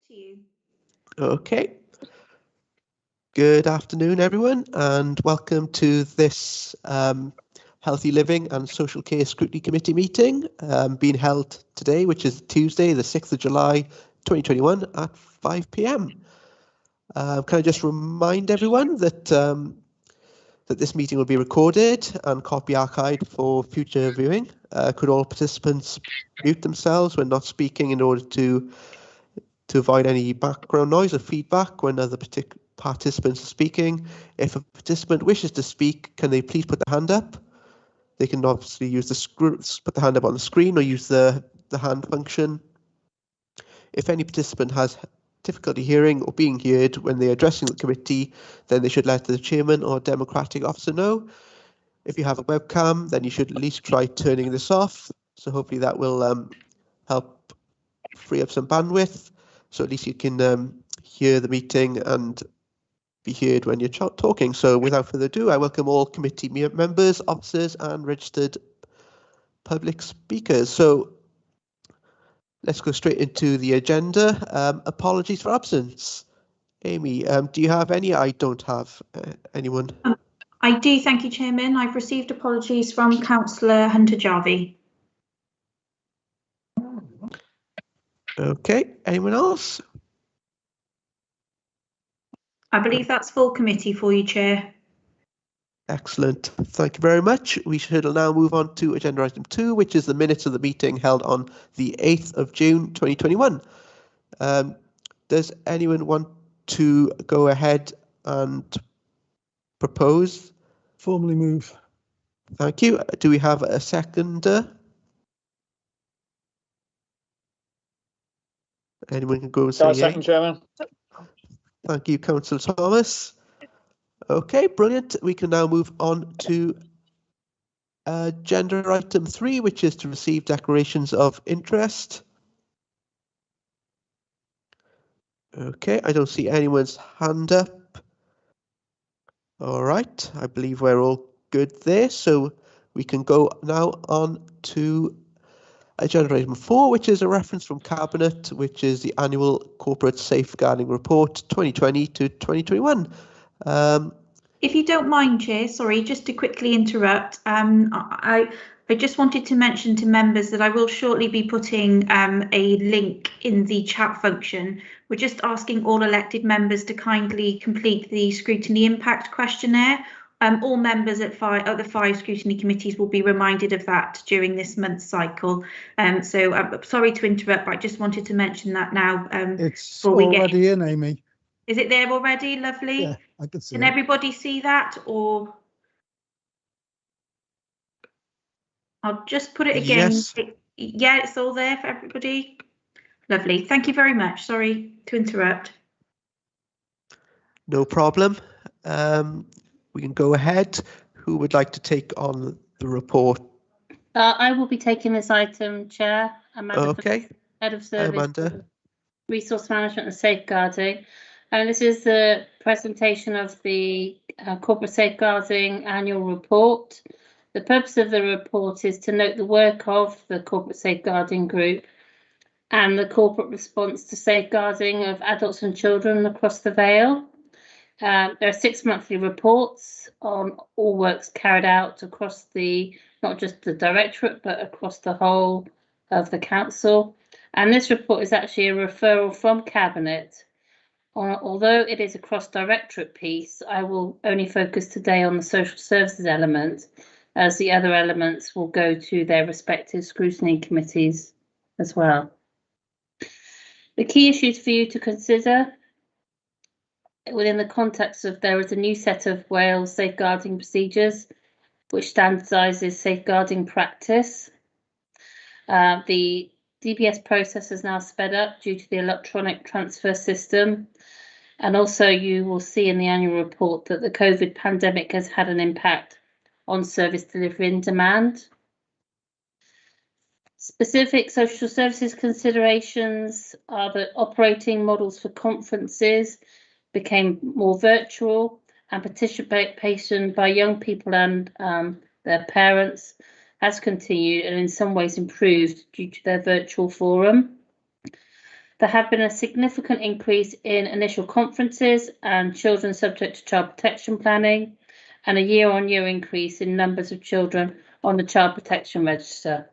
to you. Okay. Good afternoon, everyone, and welcome to this Healthy Living and Social Care Scrutiny Committee meeting being held today, which is Tuesday, the 6th of July, 2021 at 5 p.m. Can I just remind everyone that that this meeting will be recorded and copy archived for future viewing. Could all participants mute themselves when not speaking in order to avoid any background noise or feedback when other participants are speaking? If a participant wishes to speak, can they please put their hand up? They can obviously use put the hand up on the screen or use the hand function. If any participant has difficulty hearing or being heard when they're addressing the committee, then they should let the chairman or democratic officer know. If you have a webcam, then you should at least try turning this off. So hopefully that will help free up some bandwidth. So at least you can hear the meeting and be heard when you're talking. So without further ado, I welcome all committee members, officers and registered public speakers. So let's go straight into the agenda. Apologies for absence. Amy, do you have any? I don't have anyone. I do, thank you, Chairman. I've received apologies from Councillor Hunter Jarvie. Okay, anyone else? I believe that's full committee for you, Chair. Excellent. Thank you very much. We should now move on to agenda item 2, which is the minutes of the meeting held on the 8th of June 2021. Does anyone want to go ahead and propose? Formally move. Thank you. Do we have a seconder? Anyone can go and say Second, Chairman. Thank you, Councillor Thomas. Okay, brilliant. We can now move on to agenda item 3, which is to receive declarations of interest. Okay, I don't see anyone's hand up. All right, I believe we're all good there. So we can go now on to agenda item 4, which is a reference from Cabinet, which is the annual Corporate Safeguarding Report 2020 to 2021. If you don't mind, Chair, sorry, just to quickly interrupt, I just wanted to mention to members that I will shortly be putting a link in the chat function. We're just asking all elected members to kindly complete the scrutiny impact questionnaire. All members at the 5 scrutiny committees will be reminded of that during this month's cycle. So I'm sorry to interrupt, but I just wanted to mention that now. It's already in, Amy. Is it there already? Lovely. Yeah, I can see it. Can everybody see that, or I'll just put it again? Yes. Yeah, it's all there for everybody. Lovely. Thank you very much. Sorry to interrupt. No problem. We can go ahead. Who would like to take on the report? I will be taking this item, Chair. Amanda, Okay. Head of Service, Amanda. Resource Management and Safeguarding. And this is the presentation of the Corporate Safeguarding Annual Report. The purpose of the report is to note the work of the Corporate Safeguarding Group and the corporate response to safeguarding of adults and children across the Vale. There are 6 monthly reports on all works carried out across not just the Directorate, but across the whole of the Council. And this report is actually a referral from Cabinet. Although it is a cross-directorate piece, I will only focus today on the social services element, as the other elements will go to their respective scrutiny committees as well. The key issues for you to consider within the context of there is a new set of Wales safeguarding procedures which standardises safeguarding practice. The DBS process is now sped up due to the electronic transfer system. And also you will see in the annual report that the COVID pandemic has had an impact on service delivery and demand. Specific social services considerations are that operating models for conferences became more virtual, and participation by young people and their parents has continued and in some ways improved due to their virtual forum. There have been a significant increase in initial conferences and children subject to child protection planning, and a year-on-year increase in numbers of children on the child protection register.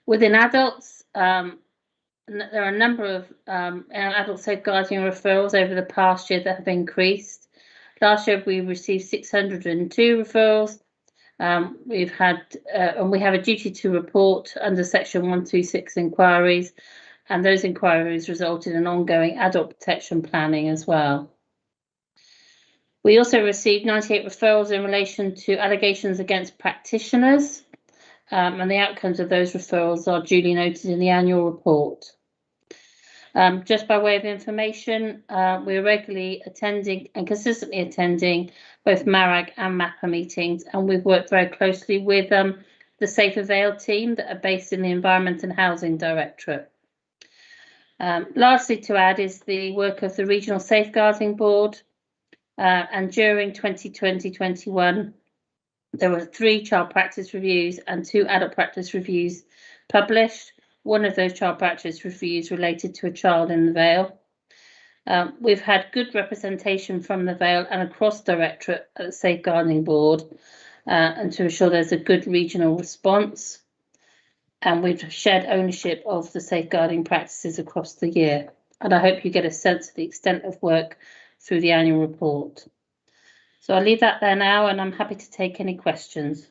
Within adults, there are a number of adult safeguarding referrals over the past year that have increased. Last year we received 602 referrals. We've had, and we have a duty to report under section 126 inquiries, and those inquiries resulted in ongoing adult protection planning as well. We also received 98 referrals in relation to allegations against practitioners, and the outcomes of those referrals are duly noted in the annual report. Just by way of information, we're regularly attending and consistently attending both MARAG and MAPA meetings, and we've worked very closely with the Safe Avail team that are based in the Environment and Housing Directorate. Lastly to add is the work of the Regional Safeguarding Board, and during 2020-21 there were 3 child practice reviews and 2 adult practice reviews published. One of those child practice reviews related to a child in the Vale. We've had good representation from the Vale and across Directorate at the Safeguarding Board, and to ensure there's a good regional response. And we've shared ownership of the safeguarding practices across the year. And I hope you get a sense of the extent of work through the annual report. So I'll leave that there now, and I'm happy to take any questions.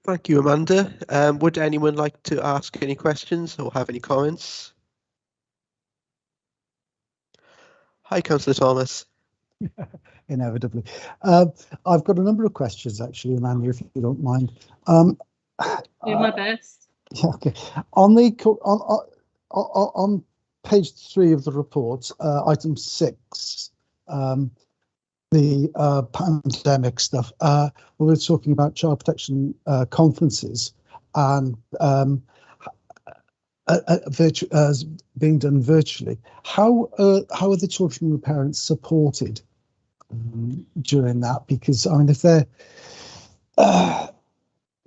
Thank you, Amanda. Would anyone like to ask any questions or have any comments? Hi, Councillor Thomas. Inevitably. I've got a number of questions, actually, Amanda, if you don't mind. Do my best. Yeah, okay. On page 3 of the report, item 6, the pandemic stuff, we're talking about child protection conferences and being done virtually. How are the children and parents supported during that? Because I mean, if they're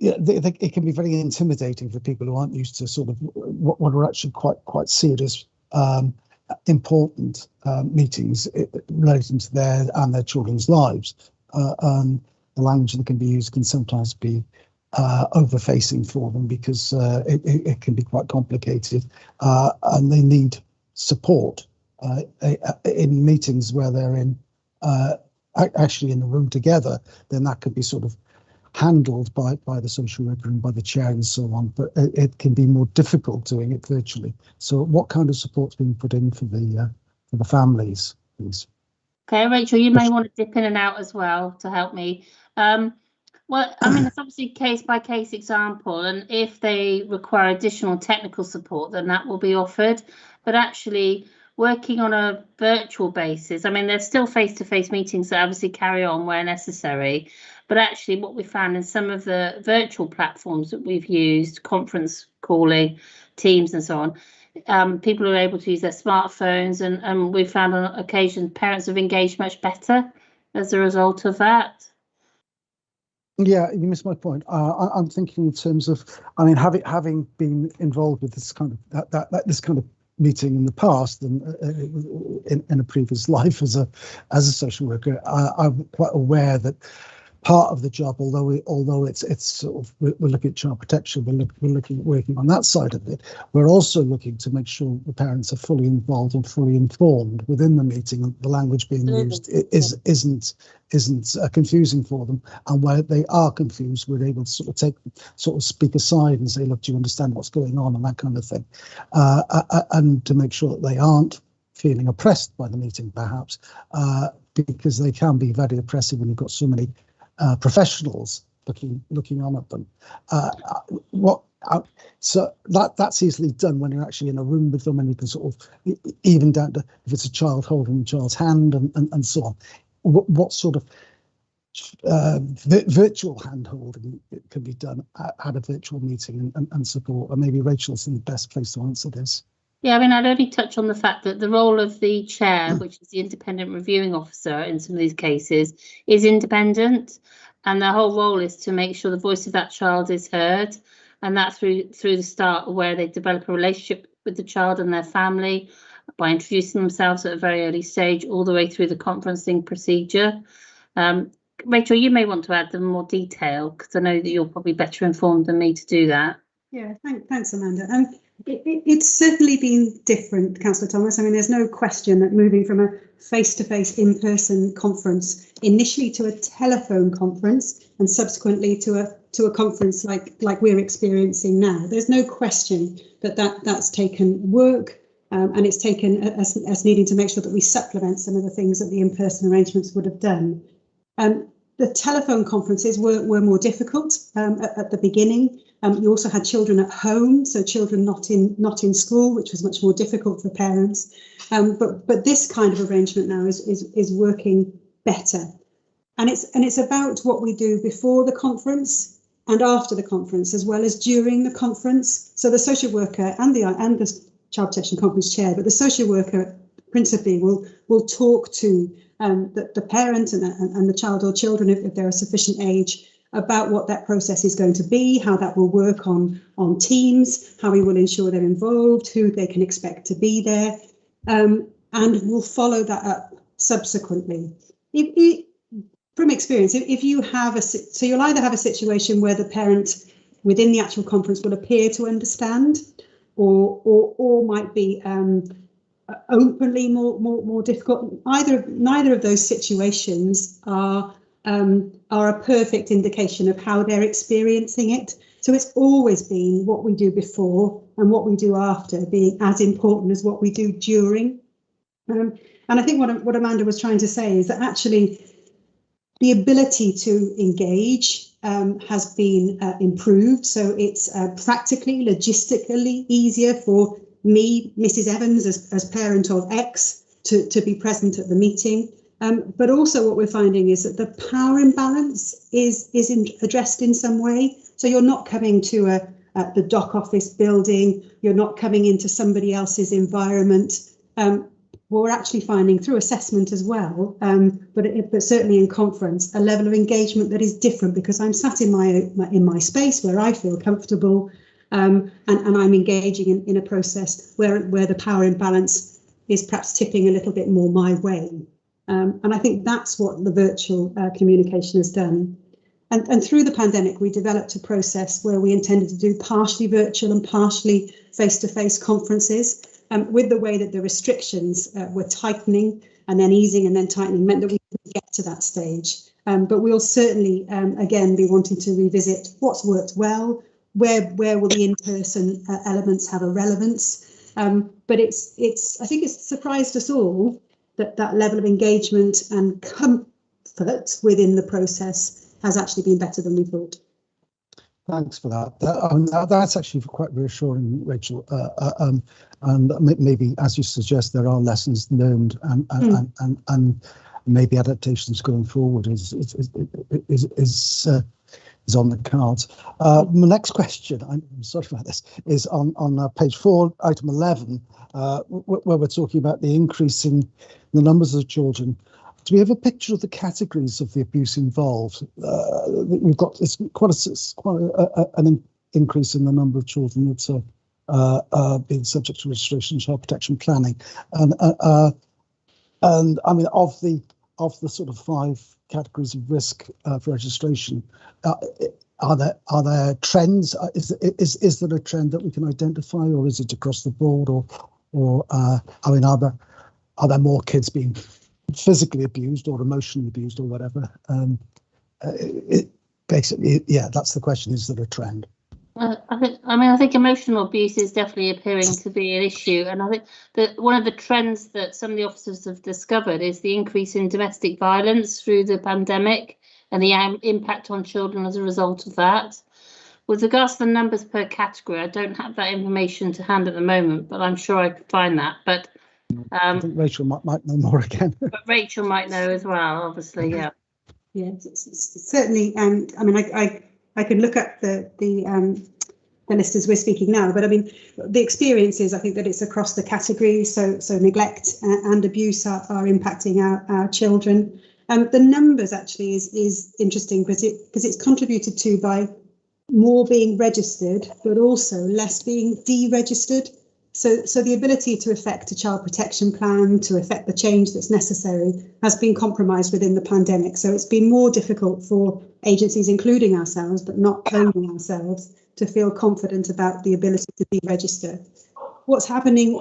it can be very intimidating for people who aren't used to sort of what are actually quite serious, important meetings relating to their and their children's lives. The language that can be used can sometimes be over-facing for them because it can be quite complicated, and they need support in meetings where they're in actually in the room together. Then that could be sort of handled by the social worker and by the chair and so on, but it can be more difficult doing it virtually. So what kind of support's being put in for the families, please? Okay, Rachel, you may want to dip in and out as well to help me. Well, I mean, it's obviously case by case example, and if they require additional technical support, then that will be offered. But actually working on a virtual basis, I mean, there's still face-to-face meetings that obviously carry on where necessary. But actually what we found in some of the virtual platforms that we've used, conference calling, Teams and so on, people are able to use their smartphones, and we found on occasion parents have engaged much better as a result of that. Yeah, you missed my point. I'm thinking in terms of, I mean, having been involved with this kind of this kind of meeting in the past and in a previous life as a social worker, I'm quite aware that part of the job, although it's sort of we're looking at child protection, we're looking at working on that side of it. We're also looking to make sure the parents are fully involved and fully informed within the meeting, and the language being used isn't confusing for them. And where they are confused, we're able to sort of speak aside and say, look, do you understand what's going on, and that kind of thing, and to make sure that they aren't feeling oppressed by the meeting, perhaps, because they can be very oppressive when you've got so many professionals looking on at them. So that's easily done when you're actually in a room with them, and you can sort of, even down to if it's a child holding the child's hand and so on. What sort of virtual hand holding can be done at a virtual meeting and support? And maybe Rachel's in the best place to answer this. Yeah, I mean, I'd only touch on the fact that the role of the chair, which is the independent reviewing officer in some of these cases, is independent, and their whole role is to make sure the voice of that child is heard. and that's through the start where they develop a relationship with the child and their family by introducing themselves at a very early stage, all the way through the conferencing procedure. Rachel, you may want to add some more detail, because I know that you're probably better informed than me to do that. Yeah, thanks, Amanda. It's certainly been different, Councillor Thomas. I mean, there's no question that moving from a face-to-face in-person conference initially to a telephone conference and subsequently to a conference like we're experiencing now, there's no question that's taken work, and it's taken us needing to make sure that we supplement some of the things that the in-person arrangements would have done. The telephone conferences were more difficult at the beginning. You also had children at home, so children not in school, which was much more difficult for parents. But this kind of arrangement now is working better, and it's about what we do before the conference and after the conference, as well as during the conference. So the social worker and the child protection conference chair, but the social worker principally will talk to the parent and the child or children, if they're a sufficient age, about what that process is going to be, how that will work on teams, how we will ensure they're involved, who they can expect to be there, and we'll follow that up subsequently. From experience, if you have so you'll either have a situation where the parent within the actual conference will appear to understand, or might be openly more difficult. Neither of those situations are a perfect indication of how they're experiencing it. So it's always been what we do before and what we do after being as important as what we do during. And I think what Amanda was trying to say is that actually the ability to engage has been improved. So it's practically, logistically easier for me, Mrs. Evans, as parent of X, to be present at the meeting. But also what we're finding is that the power imbalance is addressed in some way. So you're not coming to the dock office building, you're not coming into somebody else's environment. We're actually finding through assessment as well, but certainly in conference, a level of engagement that is different, because I'm sat in my space where I feel comfortable, and I'm engaging in a process where the power imbalance is perhaps tipping a little bit more my way. And I think that's what the virtual communication has done. And through the pandemic, we developed a process where we intended to do partially virtual and partially face-to-face conferences. With the way that the restrictions were tightening and then easing and then tightening, meant that we couldn't get to that stage. But we'll certainly, again, be wanting to revisit what's worked well, where will the in-person elements have a relevance. But I think it's surprised us all that level of engagement and comfort within the process has actually been better than we thought. Thanks for that. That's actually quite reassuring, Rachel. And maybe, as you suggest, there are lessons learned and maybe adaptations going forward is on the cards. My next question, I'm sorry about this, is on page 4, item 11, where we're talking about the increase in the numbers of children. Do we have a picture of the categories of the abuse involved? We've got quite an increase in the number of children that are being subject to registration, child protection planning, and I mean of the sort of 5 categories of risk for registration. Are there trends? Is there a trend that we can identify, or is it across the board, or I mean, are there more kids being physically abused or emotionally abused or whatever? Basically, yeah, that's the question. Is there a trend? I think emotional abuse is definitely appearing to be an issue, and I think that one of the trends that some of the officers have discovered is the increase in domestic violence through the pandemic and the impact on children as a result of that. With regards to the numbers per category, I don't have that information to hand at the moment, but I'm sure I could find that. But I think Rachel might know more again. But Rachel might know as well, obviously, yeah. Yeah, certainly. I mean, I can look at the list as we're speaking now, but I mean, the experience is, I think, that it's across the categories. So neglect and abuse are impacting our children. The numbers actually is interesting because it's contributed to by more being registered, but also less being deregistered. So the ability to effect a child protection plan, to effect the change that's necessary, has been compromised within the pandemic. So it's been more difficult for agencies, including ourselves, but not only ourselves, to feel confident about the ability to deregister. What's happening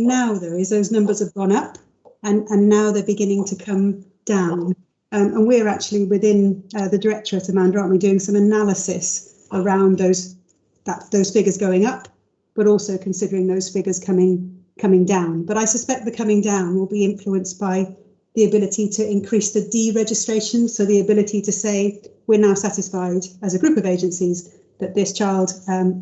now, though, is those numbers have gone up, and now they're beginning to come down. And we're actually within the Directorate, Amanda, aren't we, doing some analysis around those figures going up, but also considering those figures coming down. But I suspect the coming down will be influenced by the ability to increase the deregistration, so the ability to say we're now satisfied as a group of agencies that this child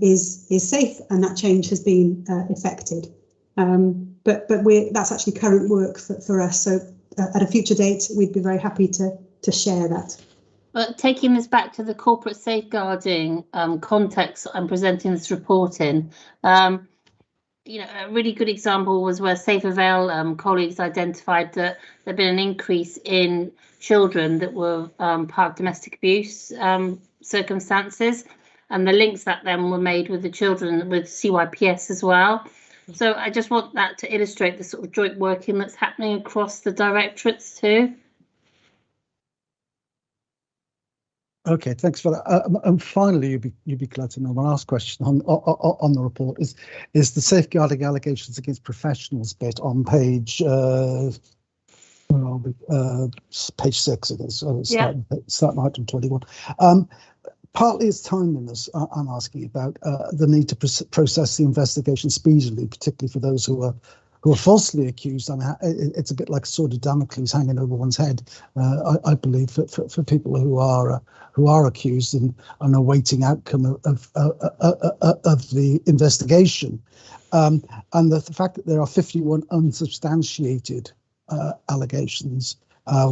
is safe and that change has been effected. But that's actually current work for us. So at a future date, we'd be very happy to share that. But taking this back to the corporate safeguarding context I'm presenting this report in, a really good example was where Safe Avail colleagues identified that there'd been an increase in children that were part of domestic abuse circumstances, and the links that then were made with the children with CYPS as well. So I just want that to illustrate the sort of joint working that's happening across the directorates too. Okay, thanks for that. And finally, you'd be glad to know my last question on the report is the safeguarding allegations against professionals bit on page page 6 of this. Starting item 21. Partly it's timeliness I'm asking about, the need to process the investigation speedily, particularly for those who are falsely accused. I mean, it's a bit like a sword of Damocles hanging over one's head, I believe, for people who are accused and awaiting outcome of the investigation. And the fact that there are 51 unsubstantiated allegations,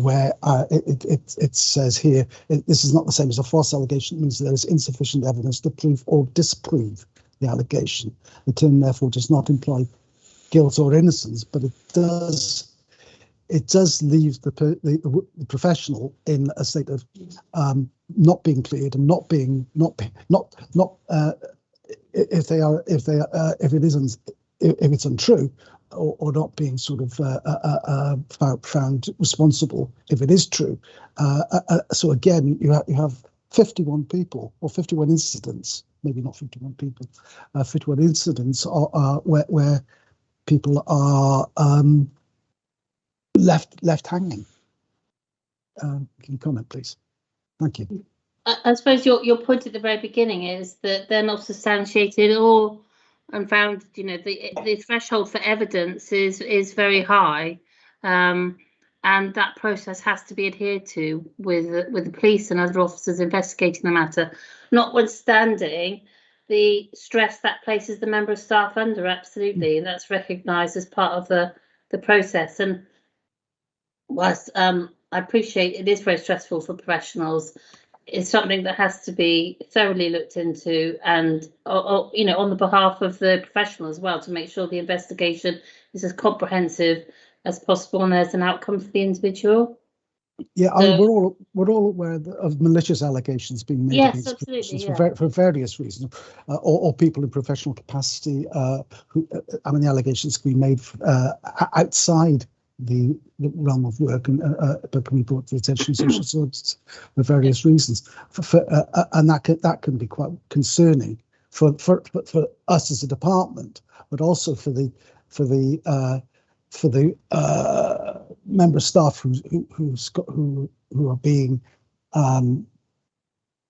where it says here, this is not the same as a false allegation. It means there is insufficient evidence to prove or disprove the allegation. The term therefore does not imply guilt or innocence, but it does leave the professional in a state of not being cleared and if it's untrue, or not being sort of found responsible if it is true. So again, you have 51 people or 51 incidents, maybe not 51 people, 51 incidents where people are left hanging. Can you comment, please? Thank you. I suppose your point at the very beginning is that they're not substantiated or unfounded. The threshold for evidence is very high, and that process has to be adhered to with the police and other officers investigating the matter, notwithstanding the stress that places the member of staff under. Absolutely, and that's recognised as part of the process. And whilst I appreciate it is very stressful for professionals, it's something that has to be thoroughly looked into, and on the behalf of the professional as well, to make sure the investigation is as comprehensive as possible and there's an outcome for the individual. Yeah, we're all aware of malicious allegations being made against professionals for various reasons, or people in professional capacity. The allegations can be made outside the realm of work, and but can be brought to the attention of social services for various reasons. And that can be quite concerning for us as a department, but also for the member staff who are being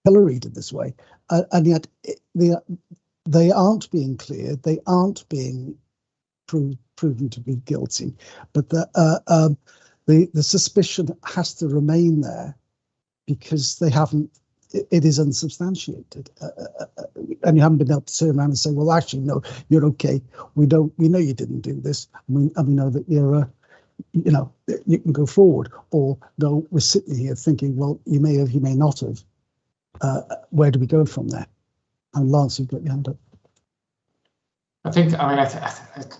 pilloried in this way, and yet they aren't being cleared. They aren't being proven to be guilty, but the suspicion has to remain there because they haven't. It is unsubstantiated, and you haven't been able to turn around and say, "Well, actually, no, you're okay. We know you didn't do this, and we know that you're, you can go forward." Or no, we're sitting here thinking, "Well, you may have, you may not have. Where do we go from there?" And Lance, you've got your hand up. I think,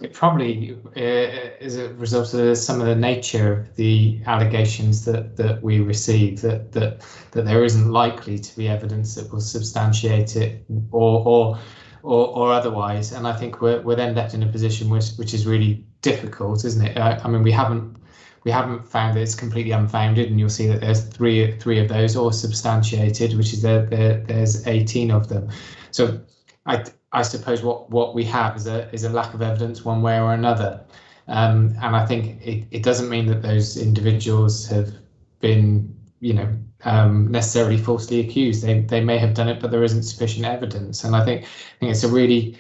it probably is a result of some of the nature of the allegations that we receive, that there isn't likely to be evidence that will substantiate it or otherwise. And I think we're then left in a position which is really difficult, isn't it? I mean, we haven't found that it's completely unfounded, and you'll see that there's three of those, or substantiated, which is there's 18 of them. So I suppose what we have is a lack of evidence one way or another, and I think it doesn't mean that those individuals have been, necessarily falsely accused. They may have done it, but there isn't sufficient evidence. And I think it's a really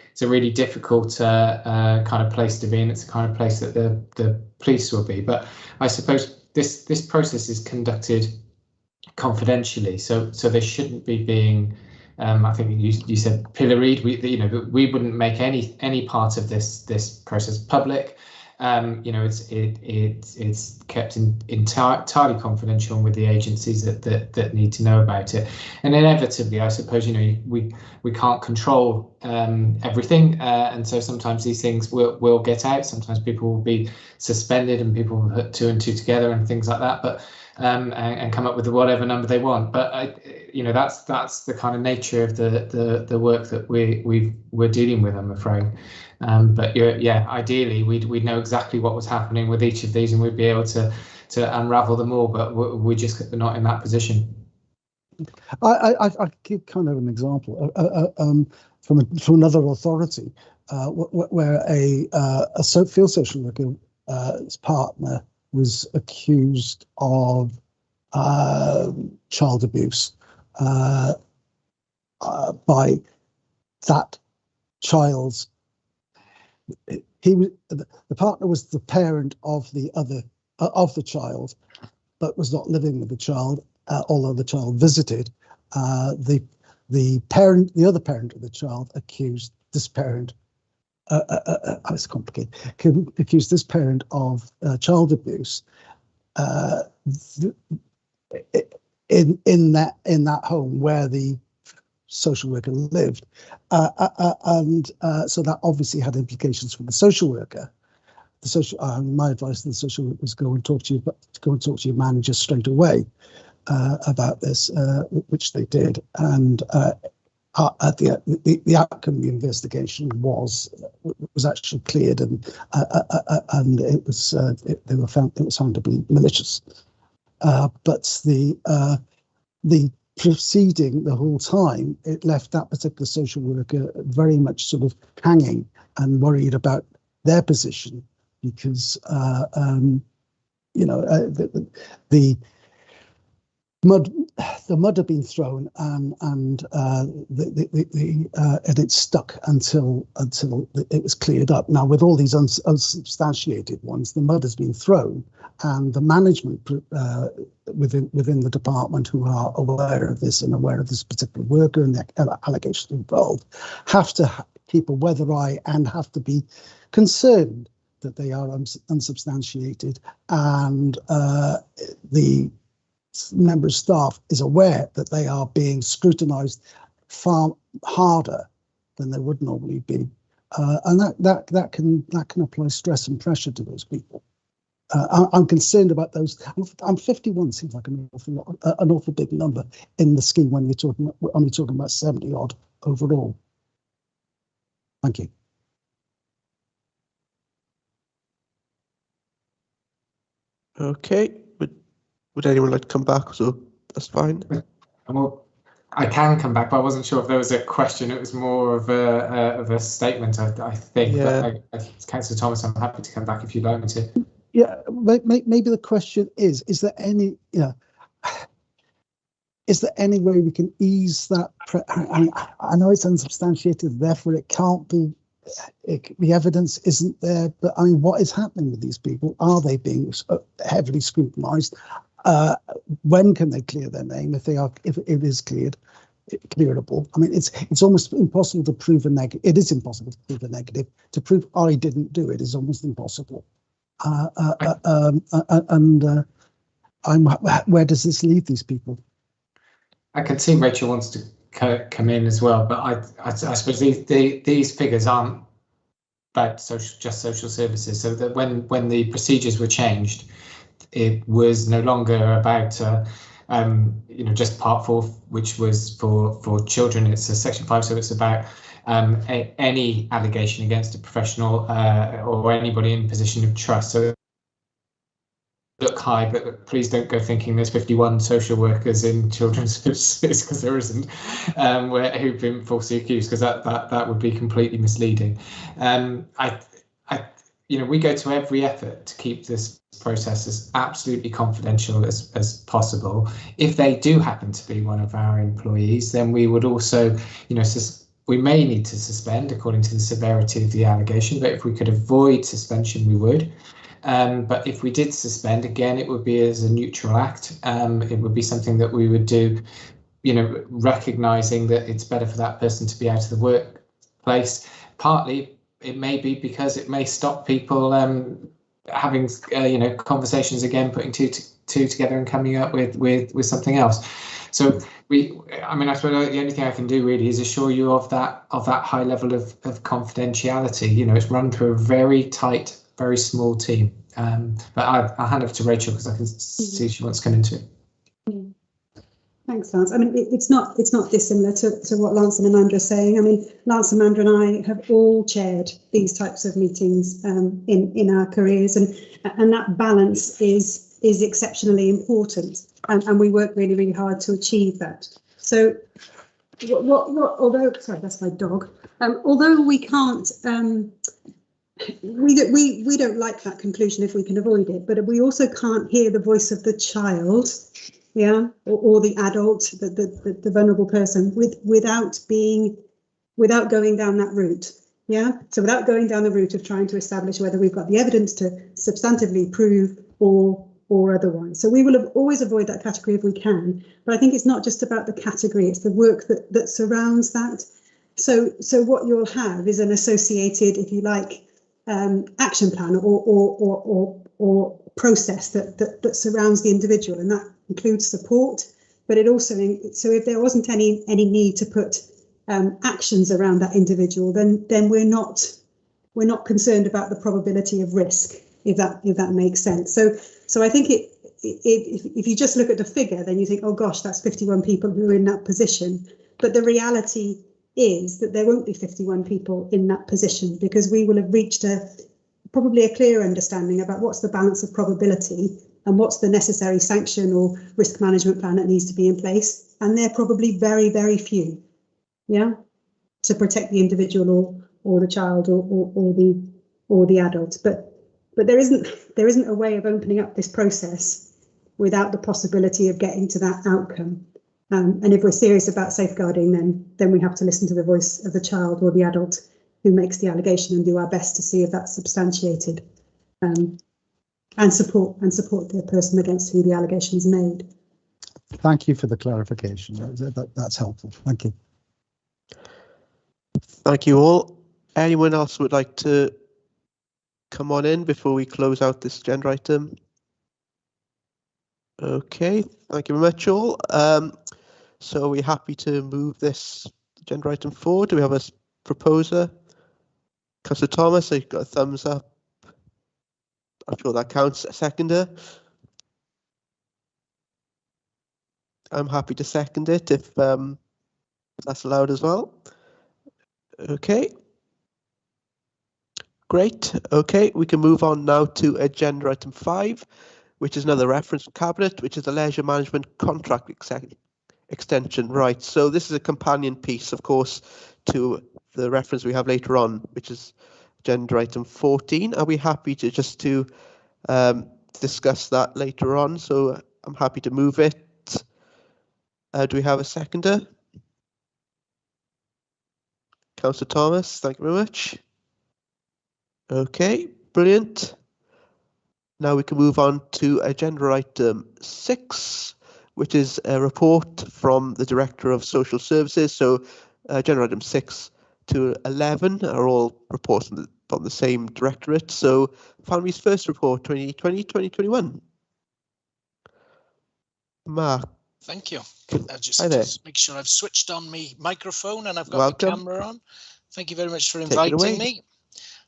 difficult kind of place to be, and it's the kind of place that the police will be. But I suppose this process is conducted confidentially, so they shouldn't be being. I think you said pilloried. We wouldn't make any part of this process public. It's kept entirely confidential with the agencies that need to know about it. And inevitably, I suppose, we can't control everything, and so sometimes these things will get out. Sometimes people will be suspended, and people will put 2 and 2 together and things like that. But and come up with whatever number they want. But that's the kind of nature of the work that we're dealing with, I'm afraid. But ideally we'd know exactly what was happening with each of these, and we'd be able to unravel them all. But we're just not in that position. I give kind of an example from another authority where a field social worker's partner was accused of child abuse by that child's. The partner was the parent of the child, but was not living with the child. Although the child visited, the other parent of the child accused this parent. It's complicated. Accused this parent of child abuse in that home where the social worker lived, and so that obviously had implications for the social worker. My advice to the social worker was go and talk to your manager straight away about this, which they did, and at the outcome of the investigation was actually cleared, and it was found to be malicious. But the proceeding, the whole time, it left that particular social worker very much sort of hanging and worried about their position, because the mud had been thrown, and it stuck until it was cleared up. Now, with all these unsubstantiated ones, the mud has been thrown, and the management within the department, who are aware of this and aware of this particular worker and the allegations involved, have to keep a weather eye and have to be concerned that they are unsubstantiated, and the member of staff is aware that they are being scrutinised far harder than they would normally be, and that can apply stress and pressure to those people. I'm concerned about those. I'm 51, seems like an awful big number in the scheme when you're only talking about 70 odd overall. Thank you. Okay. Would anyone like to come back? So that's fine. Well, I can come back, but I wasn't sure if there was a question. It was more of a statement, I think. Yeah. But Councillor Thomas, I'm happy to come back if you'd like me to. Yeah, maybe the question is there any way we can ease that? I know it's unsubstantiated, therefore it can't be. The evidence isn't there, but I mean, what is happening with these people? Are they being heavily scrutinised? When can they clear their name if it is clearable? I mean, it's almost impossible to prove a negative. It is impossible to prove a negative. To prove I didn't do it is almost impossible. Where does this leave these people? I can see Rachel wants to come in as well, but I suppose these figures aren't about social services. So that when the procedures were changed, it was no longer about just Part 4, which was for children. It's a Section 5, so it's about any allegation against a professional or anybody in position of trust. So look high, but please don't go thinking there's 51 social workers in children's services, because there isn't, who've been falsely accused, because that would be completely misleading. We go to every effort to keep this process as absolutely confidential as possible. If they do happen to be one of our employees, then we would also, we may need to suspend according to the severity of the allegation, but if we could avoid suspension, we would. But if we did suspend, again, it would be as a neutral act. It would be something that we would do, recognising that it's better for that person to be out of the workplace. Partly, it may be because it may stop people having, conversations again, putting two together and coming up with something else. So I suppose the only thing I can do really is assure you of that high level of confidentiality. It's run through a very tight, very small team. But I'll hand over to Rachel, because I can see she wants to come into it. Thanks, Lance. It's not dissimilar to what Lance and Amanda are saying. Lance, Amanda and I have all chaired these types of meetings in our careers, and that balance is exceptionally important, and we work really, really hard to achieve that. So although, sorry, that's my dog. Although we can't, we don't like that conclusion if we can avoid it, but we also can't hear the voice of the child, or the adult, the vulnerable person, without going down that route. So without going down the route of trying to establish whether we've got the evidence to substantively prove or otherwise. So we will always avoid that category if we can. But I think it's not just about the category; it's the work that surrounds that. So what you'll have is an associated, if you like, action plan or process that surrounds the individual, and that includes support. But it also, so if there wasn't any need to put actions around that individual, then we're not concerned about the probability of risk, if that makes sense. So I think if you just look at the figure, then you think, oh gosh, that's 51 people who are in that position. But the reality is that there won't be 51 people in that position, because we will have reached probably a clear understanding about what's the balance of probability and what's the necessary sanction or risk management plan that needs to be in place. And they're probably very, very few, to protect the individual or the child or the adult. But there isn't a way of opening up this process without the possibility of getting to that outcome. And if we're serious about safeguarding, then we have to listen to the voice of the child or the adult who makes the allegation, and do our best to see if that's substantiated, and support the person against who the allegation is made. Thank you for the clarification. That's helpful. Thank you. Thank you all. Anyone else would like to come on in before we close out this agenda item? Okay, thank you very much, all. So we're happy to move this agenda item forward. Do we have a proposer? Councillor Thomas, you've got a thumbs up. I'm sure that counts. A seconder? I'm happy to second it if that's allowed as well. Okay. Great. Okay, we can move on now to agenda item 5, which is another reference from Cabinet, which is the leisure management contract extension. Right, so this is a companion piece, of course, to the reference we have later on, which is agenda item 14. Are we happy to discuss that later on? So I'm happy to move it. Do we have a seconder? Councillor Thomas, thank you very much. Okay, brilliant. Now we can move on to agenda item 6, which is a report from the Director of Social Services. So agenda item 6 to 11 are all reports from the same directorate. So Family's First Report 2020-2021. Mark. Thank you. Just to make sure I've switched on my microphone and I've got the camera on. Thank you very much for inviting me.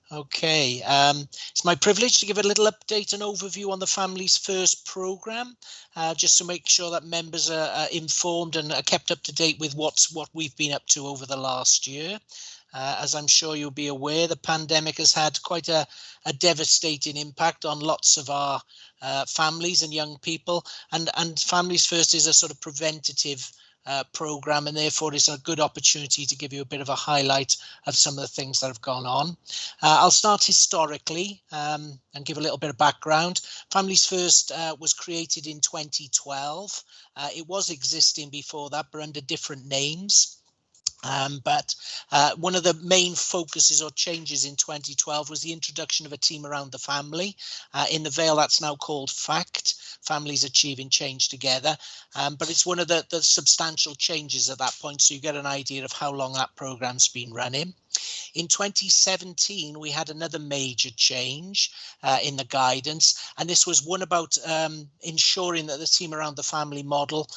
Okay, it's my privilege to give a little update and overview on the Families First programme, just to make sure that members are informed and are kept up to date with what we've been up to over the last year. As I'm sure you'll be aware, the pandemic has had quite a devastating impact on lots of our families and young people, and Families First is a sort of preventative programme, and therefore it's a good opportunity to give you a bit of a highlight of some of the things that have gone on. I'll start historically and give a little bit of background. Families First was created in 2012. It was existing before that, but under different names. But one of the main focuses or changes in 2012 was the introduction of a team around the family. In the Vale, that's now called FACT, Families Achieving Change Together. But it's one of the substantial changes at that point, so you get an idea of how long that programme's been running. In 2017, we had another major change in the guidance, and this was one about ensuring that the team around the family model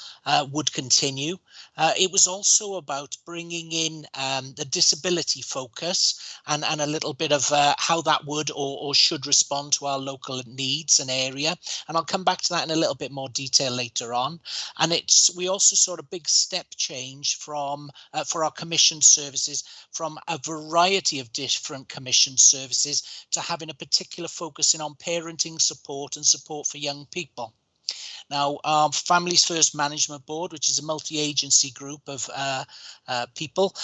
would continue. It was also about bringing in the disability focus and a little bit of how that would or should respond to our local needs and area. And I'll come back to that in a little bit more detail later on. And we also saw a big step change from for our commission services from a variety of different commission services to having a particular focusing on parenting support and support for young people. Now, our Families First Management Board, which is a multi-agency group of people,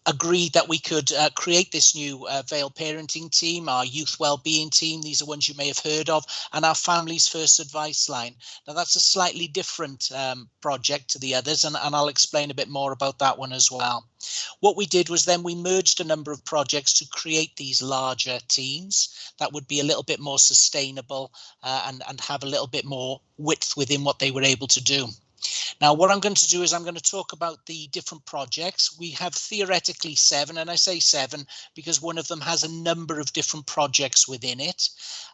agreed that we could create this new Vale parenting team, our youth wellbeing team. These are ones you may have heard of, and our Families First advice line. Now that's a slightly different project to the others, and I'll explain a bit more about that one as well. What we did was then we merged a number of projects to create these larger teams that would be a little bit more sustainable and have a little bit more width within what they were able to do. Now, what I'm going to do is I'm going to talk about the different projects. We have theoretically 7, and I say 7 because one of them has a number of different projects within it.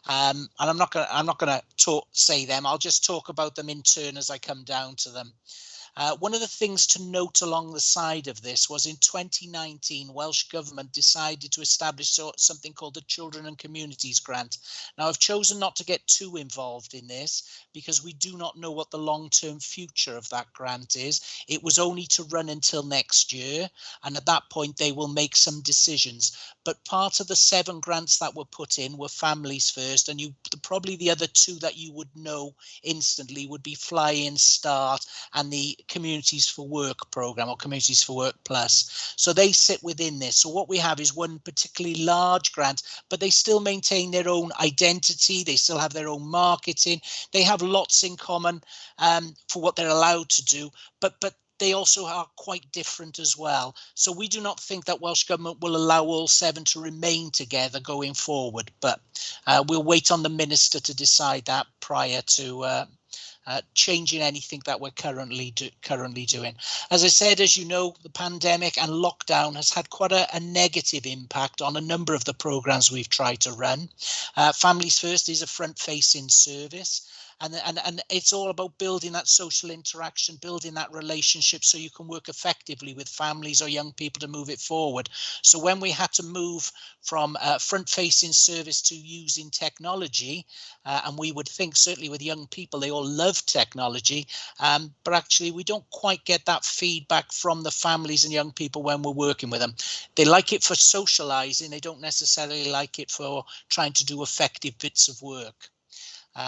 And I'm not going to say them. I'll just talk about them in turn as I come down to them. One of the things to note along the side of this was in 2019, Welsh Government decided to establish something called the Children and Communities Grant. Now, I've chosen not to get too involved in this because we do not know what the long-term future of that grant is. It was only to run until next year, and at that point they will make some decisions. But part of the 7 grants that were put in were Families First, and probably the other 2 that you would know instantly would be Fly In, Start, and the Communities for Work programme, or Communities for Work Plus. So they sit within this. So what we have is one particularly large grant, but they still maintain their own identity. They still have their own marketing. They have lots in common for what they're allowed to do, but they also are quite different as well. So we do not think that Welsh Government will allow all 7 to remain together going forward, but we'll wait on the Minister to decide that prior to changing anything that we're currently doing. As I said, as you know, the pandemic and lockdown has had quite a negative impact on a number of the programs we've tried to run. Families First is a front-facing service. And it's all about building that social interaction, building that relationship so you can work effectively with families or young people to move it forward. So when we had to move from front-facing service to using technology, and we would think certainly with young people, they all love technology, but actually we don't quite get that feedback from the families and young people when we're working with them. They like it for socializing, they don't necessarily like it for trying to do effective bits of work.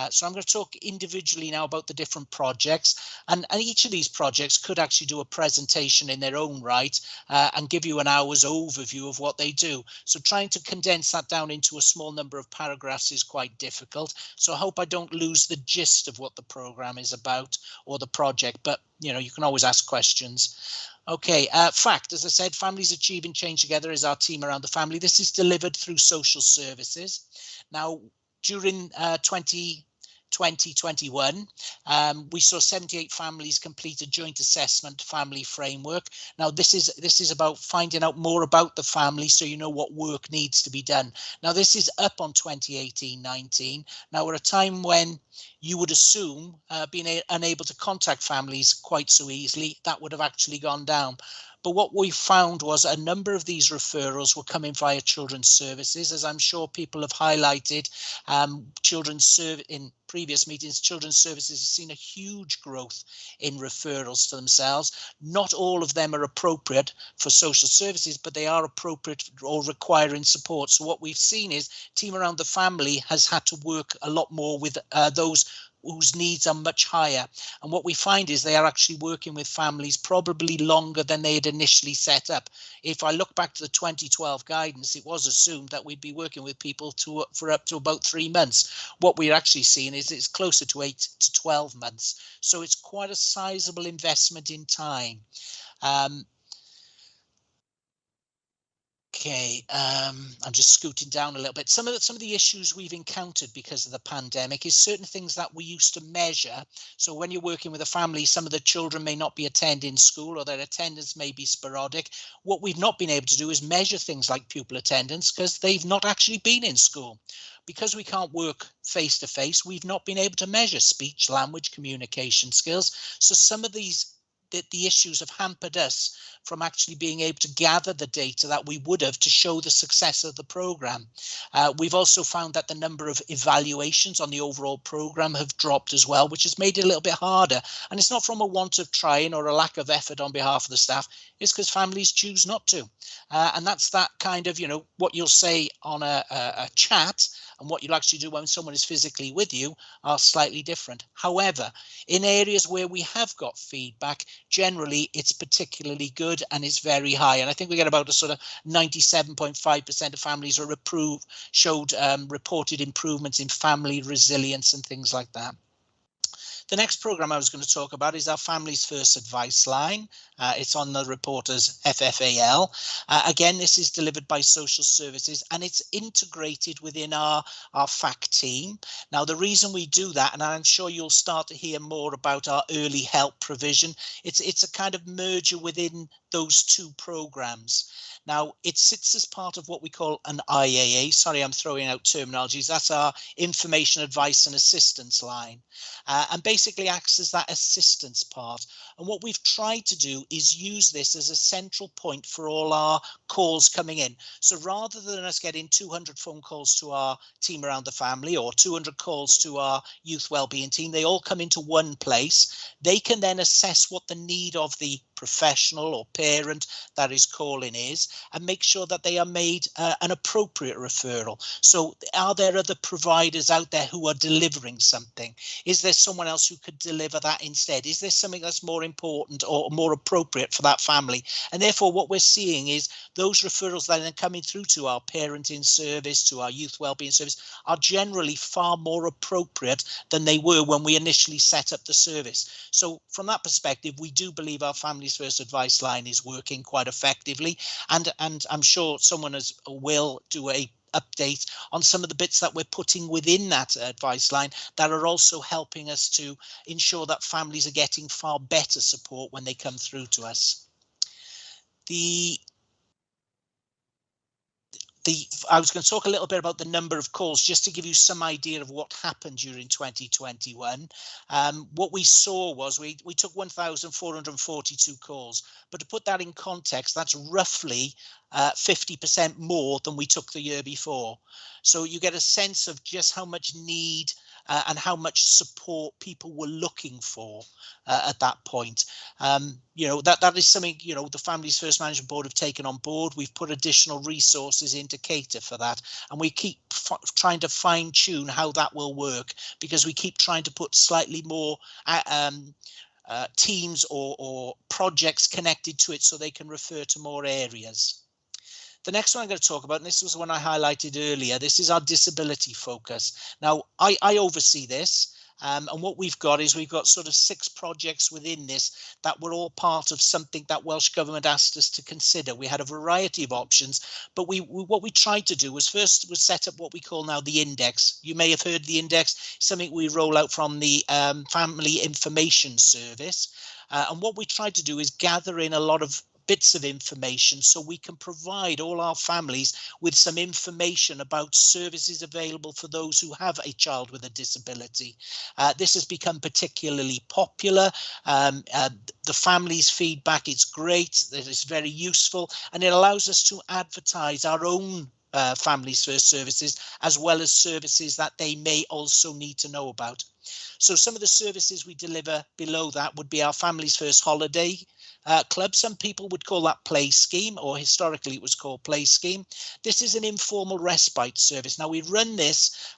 So I'm going to talk individually now about the different projects, and each of these projects could actually do a presentation in their own right and give you an hour's overview of what they do. So trying to condense that down into a small number of paragraphs is quite difficult. So I hope I don't lose the gist of what the programme is about or the project, but you know, you can always ask questions. Okay, FACT, as I said, Families Achieving Change Together is our team around the family. This is delivered through social services. Now, during 2021, we saw 78 families complete a joint assessment family framework. Now, this is about finding out more about the family so you know what work needs to be done. Now, this is up on 2018-19. Now, we're at a time when you would assume being unable to contact families quite so easily, that would have actually gone down. But what we found was a number of these referrals were coming via children's services. As I'm sure people have highlighted, in previous meetings, children's services have seen a huge growth in referrals to themselves. Not all of them are appropriate for social services, but they are appropriate or requiring support. So what we've seen is Team Around the Family has had to work a lot more with those whose needs are much higher. And what we find is they are actually working with families probably longer than they had initially set up. If I look back to the 2012 guidance, it was assumed that we'd be working with people for up to about 3 months. What we're actually seeing is it's closer to 8 to 12 months. So it's quite a sizable investment in time. Okay, I'm just scooting down a little bit. Some of the issues we've encountered because of the pandemic is certain things that we used to measure. So when you're working with a family, some of the children may not be attending school or their attendance may be sporadic. What we've not been able to do is measure things like pupil attendance because they've not actually been in school. Because we can't work face to face, we've not been able to measure speech, language, communication skills. So some of the issues have hampered us from actually being able to gather the data that we would have to show the success of the program. We've also found that the number of evaluations on the overall program have dropped as well, which has made it a little bit harder. And it's not from a want of trying or a lack of effort on behalf of the staff, it's because families choose not to. And that's that kind of, what you'll say on a chat and what you'll actually do when someone is physically with you are slightly different. However, in areas where we have got feedback, generally it's particularly good and it's very high. And I think we get about a sort of 97.5% of families are reported improvements in family resilience and things like that. The next programme I was going to talk about is our Families First Advice Line. It's on the report as FFAL. Again, this is delivered by social services and it's integrated within our FAC team. Now, the reason we do that, and I'm sure you'll start to hear more about our early help provision, it's a kind of merger within those two programmes. Now, it sits as part of what we call an IAA. Sorry, I'm throwing out terminologies. That's our Information Advice and Assistance line. And basically acts as that assistance part. And what we've tried to do is use this as a central point for all our calls coming in. So rather than us getting 200 phone calls to our Team Around the Family or 200 calls to our youth wellbeing team, they all come into one place. They can then assess what the need of the professional or parent that is calling is and make sure that they are made an appropriate referral. So are there other providers out there who are delivering something? Is there someone else who could deliver that instead? Is there something that's more important or more appropriate for that family? And therefore what we're seeing is those referrals that are coming through to our parenting service, to our youth wellbeing service, are generally far more appropriate than they were when we initially set up the service. So from that perspective, we do believe our Families First Advice Line is working quite effectively, and I'm sure someone will do a update on some of the bits that we're putting within that advice line that are also helping us to ensure that families are getting far better support when they come through to us. I was going to talk a little bit about the number of calls just to give you some idea of what happened during 2021. What we saw was we took 1,442 calls, but to put that in context, that's roughly 50% more than we took the year before. So you get a sense of just how much need and how much support people were looking for at that point. That is something, the Families First Management Board have taken on board. We've put additional resources in to cater for that. And we keep trying to fine tune how that will work, because we keep trying to put slightly more teams or projects connected to it so they can refer to more areas. The next one I'm going to talk about, and this was one I highlighted earlier, this is our disability focus. Now, I oversee this, and what we've got is we've got sort of 6 projects within this that were all part of something that Welsh Government asked us to consider. We had a variety of options, but what we tried to do was first set up what we call now the index. You may have heard the index, something we roll out from the Family Information Service. And what we tried to do is gather in a lot of bits of information so we can provide all our families with some information about services available for those who have a child with a disability. This has become particularly popular. The family's feedback is great, it's very useful, and it allows us to advertise our own Families First services, as well as services that they may also need to know about. So some of the services we deliver below that would be our Families First Holiday Club. Some people would call that Play Scheme, or historically it was called Play Scheme. This is an informal respite service. Now, we run this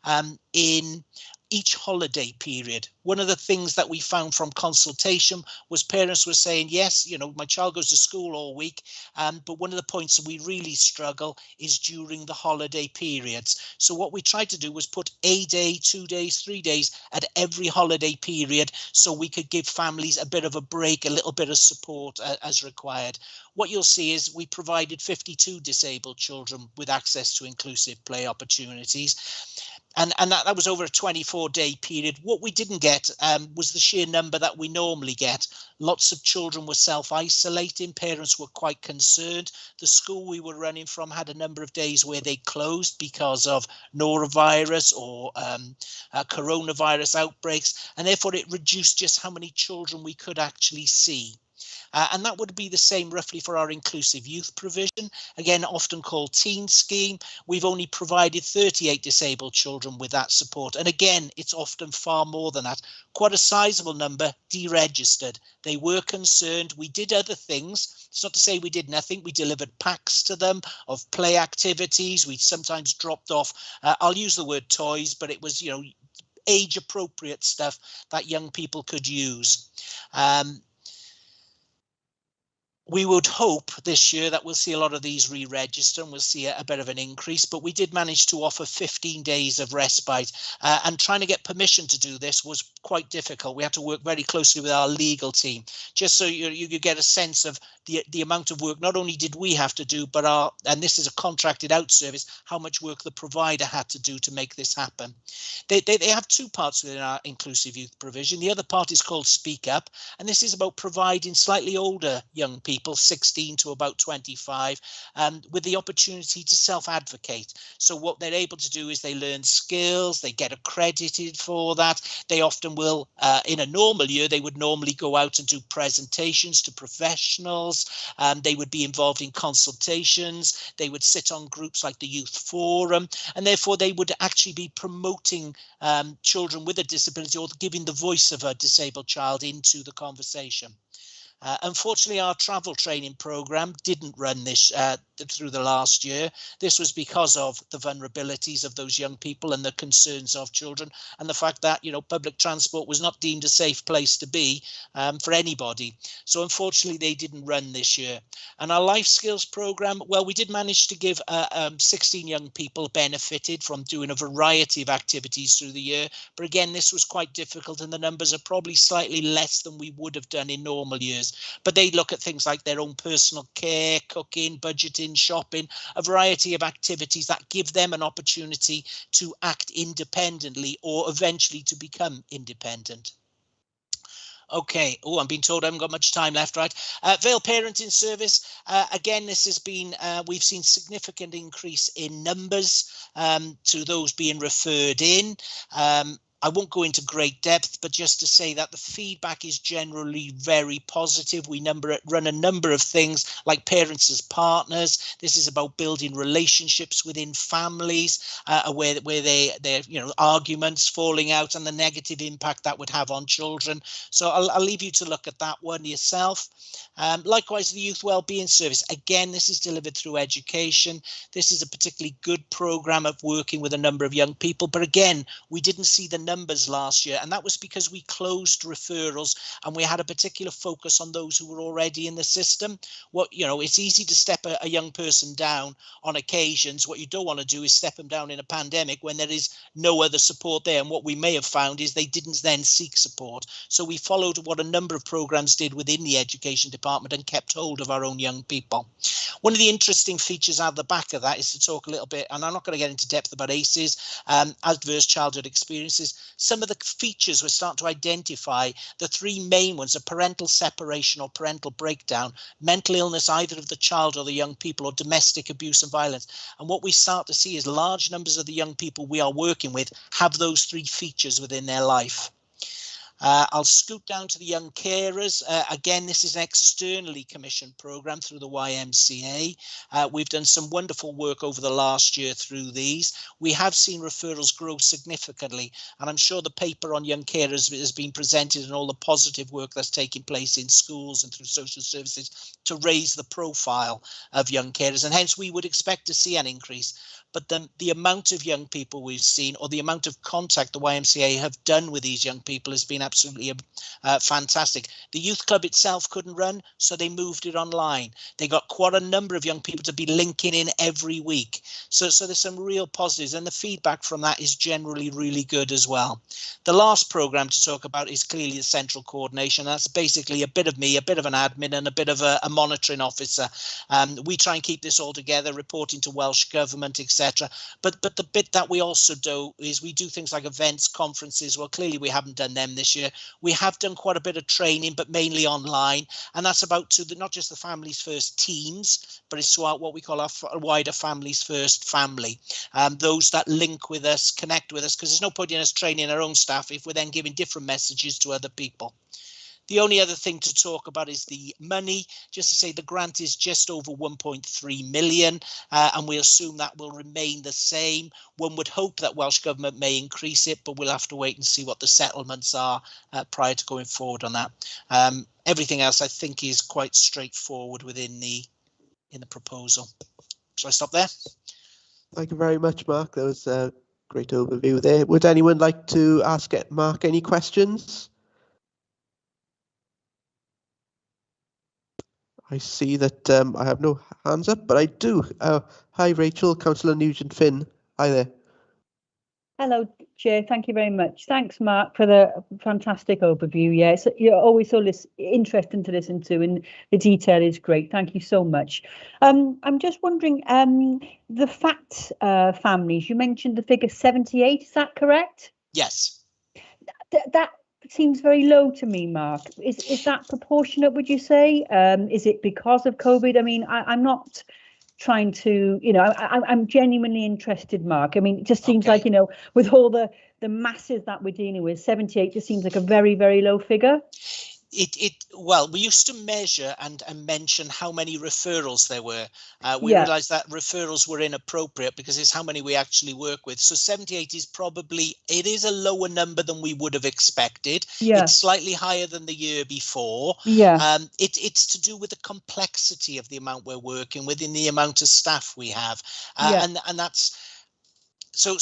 in each holiday period. One of the things that we found from consultation was parents were saying, yes, you know, my child goes to school all week, but one of the points that we really struggle is during the holiday periods. So what we tried to do was put a day, 2 days, 3 days at every holiday period, so we could give families a bit of a break, a little bit of support as required. What you'll see is we provided 52 disabled children with access to inclusive play opportunities. And that was over a 24-day period. What we didn't get was the sheer number that we normally get. Lots of children were self-isolating. Parents were quite concerned. The school we were running from had a number of days where they closed because of norovirus or coronavirus outbreaks. And therefore, it reduced just how many children we could actually see. And that would be the same roughly for our inclusive youth provision, again, often called Teen Scheme. We've only provided 38 disabled children with that support. And again, it's often far more than that. Quite a sizable number deregistered. They were concerned. We did other things. It's not to say we did nothing. We delivered packs to them of play activities. We sometimes dropped off, I'll use the word toys, but it was, you know, age appropriate stuff that young people could use. We would hope this year that we'll see a lot of these re-register and we'll see a bit of an increase, but we did manage to offer 15 days of respite, and trying to get permission to do this was quite difficult. We had to work very closely with our legal team, just so you get a sense of the amount of work not only did we have to do, but and this is a contracted out service, how much work the provider had to do to make this happen. They have two parts within our inclusive youth provision. The other part is called Speak Up, and this is about providing slightly older young people, 16 to about 25, with the opportunity to self-advocate. So what they're able to do is they learn skills, they get accredited for that. They often will, in a normal year, they would normally go out and do presentations to professionals. They would be involved in consultations. They would sit on groups like the Youth Forum, and therefore they would actually be promoting children with a disability or giving the voice of a disabled child into the conversation. Unfortunately, our travel training program didn't run this through the last year. This was because of the vulnerabilities of those young people and the concerns of children, and the fact that, you know, public transport was not deemed a safe place to be for anybody. So unfortunately, they didn't run this year. And our life skills program, well, we did manage to give 16 young people benefited from doing a variety of activities through the year. But again, this was quite difficult, and the numbers are probably slightly less than we would have done in normal years. But they look at things like their own personal care, cooking, budgeting, shopping, a variety of activities that give them an opportunity to act independently or eventually to become independent. Okay. Oh, I'm being told I haven't got much time left, right? Vale Parenting Service. Again, this has been, we've seen significant increase in numbers to those being referred in. I won't go into great depth, but just to say that the feedback is generally very positive. We run a number of things like parents as partners. This is about building relationships within families, where they're, you know, arguments, falling out, and the negative impact that would have on children. So I'll leave you to look at that one yourself. Likewise, the Youth Wellbeing Service. Again, this is delivered through education. This is a particularly good program of working with a number of young people. But again, we didn't see the numbers last year, and that was because we closed referrals and we had a particular focus on those who were already in the system. It's easy to step a young person down on occasions. What you don't want to do is step them down in a pandemic when there is no other support there. And what we may have found is they didn't then seek support. So we followed what a number of programs did within the education department and kept hold of our own young people. One of the interesting features out the back of that is to talk a little bit, and I'm not going to get into depth about ACEs, adverse childhood experiences, some of the features we're starting to identify, the three main ones are parental separation or parental breakdown, mental illness either of the child or the young people, or domestic abuse and violence. And what we start to see is large numbers of the young people we are working with have those three features within their life. I'll scoot down to the young carers. Again, this is an externally commissioned programme through the YMCA. We've done some wonderful work over the last year through these. We have seen referrals grow significantly, and I'm sure the paper on young carers has been presented and all the positive work that's taking place in schools and through social services to raise the profile of young carers, and hence we would expect to see an increase. But then the amount of young people we've seen, or the amount of contact the YMCA have done with these young people, has been absolutely fantastic. The youth club itself couldn't run, so they moved it online. They got quite a number of young people to be linking in every week. So there's some real positives, and the feedback from that is generally really good as well. The last programme to talk about is clearly the central coordination. That's basically a bit of me, a bit of an admin, and a bit of a monitoring officer. We try and keep this all together, reporting to Welsh Government, etc. But the bit that we also do is we do things like events, conferences. Well, clearly we haven't done them this year. We have done quite a bit of training, but mainly online. And that's about not just the Families First teams, but it's throughout what we call our wider Families First family. Those that link with us, connect with us, because there's no point in us training our own staff if we're then giving different messages to other people. The only other thing to talk about is the money. Just to say the grant is just over 1.3 million, and we assume that will remain the same. One would hope that Welsh Government may increase it, but we'll have to wait and see what the settlements are prior to going forward on that. Everything else I think is quite straightforward within the proposal. Shall I stop there? Thank you very much, Mark. That was a great overview there. Would anyone like to ask Mark any questions? I see that I have no hands up, but I do. Hi, Rachel, Councillor Nugent-Finn. Hi there. Hello, Chair. Thank you very much. Thanks, Mark, for the fantastic overview. Yes, you're always so interesting to listen to, and the detail is great. Thank you so much. I'm just wondering, the FAT families, you mentioned the figure 78, is that correct? Yes. That seems very low to me, Mark. Is that proportionate, would you say? Is it because of COVID? I mean, I'm not trying to, I'm genuinely interested, Mark. I mean, it just seems like, with all the masses that we're dealing with, 78 just seems like a very, very low figure. Well, we used to measure and mention how many referrals there were. We realized that referrals were inappropriate because it's how many we actually work with. So 78 is it is a lower number than we would have expected. Yeah. It's slightly higher than the year before. Yeah. It's to do with the complexity of the amount we're working with and the amount of staff we have. And that's so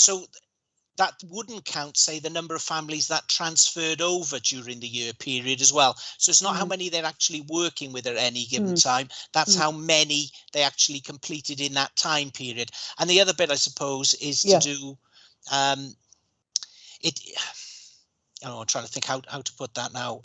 that wouldn't count, say, the number of families that transferred over during the year period as well. So it's not how many they're actually working with at any given time. That's how many they actually completed in that time period. And the other bit, I suppose, is to do I'm trying to think how to put that now.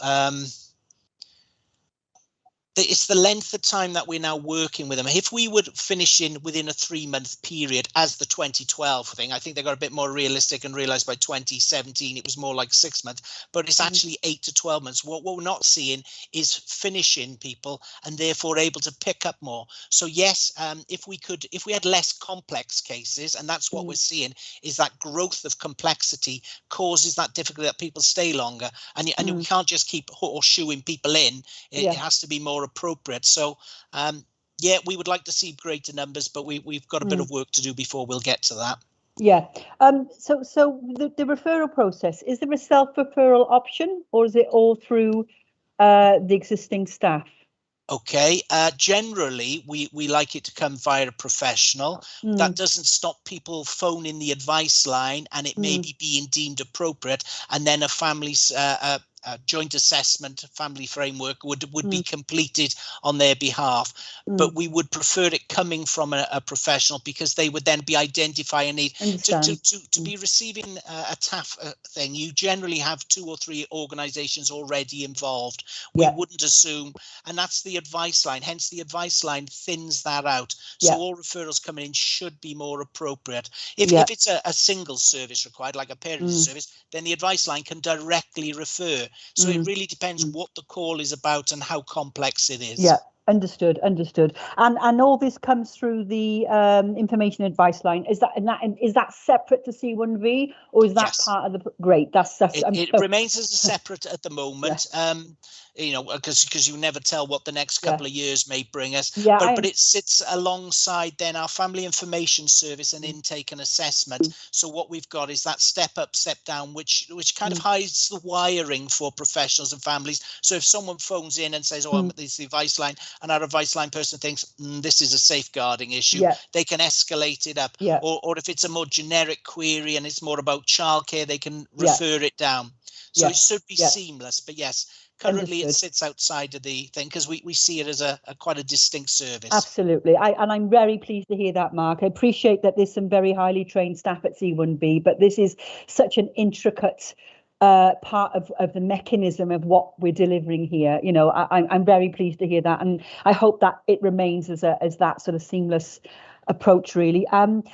It's the length of time that we're now working with them. If we would finish within a 3-month period as the 2012 thing, I think they got a bit more realistic and realized by 2017 it was more like 6 months, but it's actually 8 to 12 months. What we're not seeing is finishing people and therefore able to pick up more. So yes, if we had less complex cases, and that's what we're seeing, is that growth of complexity causes that difficulty that people stay longer, and we can't just keep horseshoeing people in. It has to be more appropriate. So we would like to see greater numbers, but we've got a bit of work to do before we'll get to that. So the referral process, is there a self-referral option, or is it all through the existing staff? Okay, generally we like it to come via a professional. That doesn't stop people phoning the advice line and it may be being deemed appropriate, and then a family's joint assessment family framework would be completed on their behalf, but we would prefer it coming from a professional, because they would then be identifying a need. To be receiving a TAF thing, you generally have 2 or 3 organisations already involved. We wouldn't assume, and that's the advice line, hence the advice line thins that out. So all referrals coming in should be more appropriate. If it's a single service required, like a parenting service, then the advice line can directly refer. So it really depends what the call is about and how complex it is. Yeah, understood. And all this comes through the information advice line. Is that separate to C1V, or is that part of the great? It remains as a separate at the moment. You know, because you never tell what the next couple of years may bring us. But it sits alongside then our family information service and intake and assessment. So what we've got is that step up, step down, which kind of hides the wiring for professionals and families. So if someone phones in and says, "Oh, this is the advice line," and our advice line person thinks this is a safeguarding issue, they can escalate it up. Or if it's a more generic query and it's more about childcare, they can refer it down. So it should be seamless. But yes, currently it sits outside of the thing, because we see it as a quite a distinct service. Absolutely. I'm very pleased to hear that, Mark. I appreciate that there's some very highly trained staff at C1B, but this is such an intricate part of the mechanism of what we're delivering here. You know, I'm very pleased to hear that, and I hope that it remains as that sort of seamless approach, really. And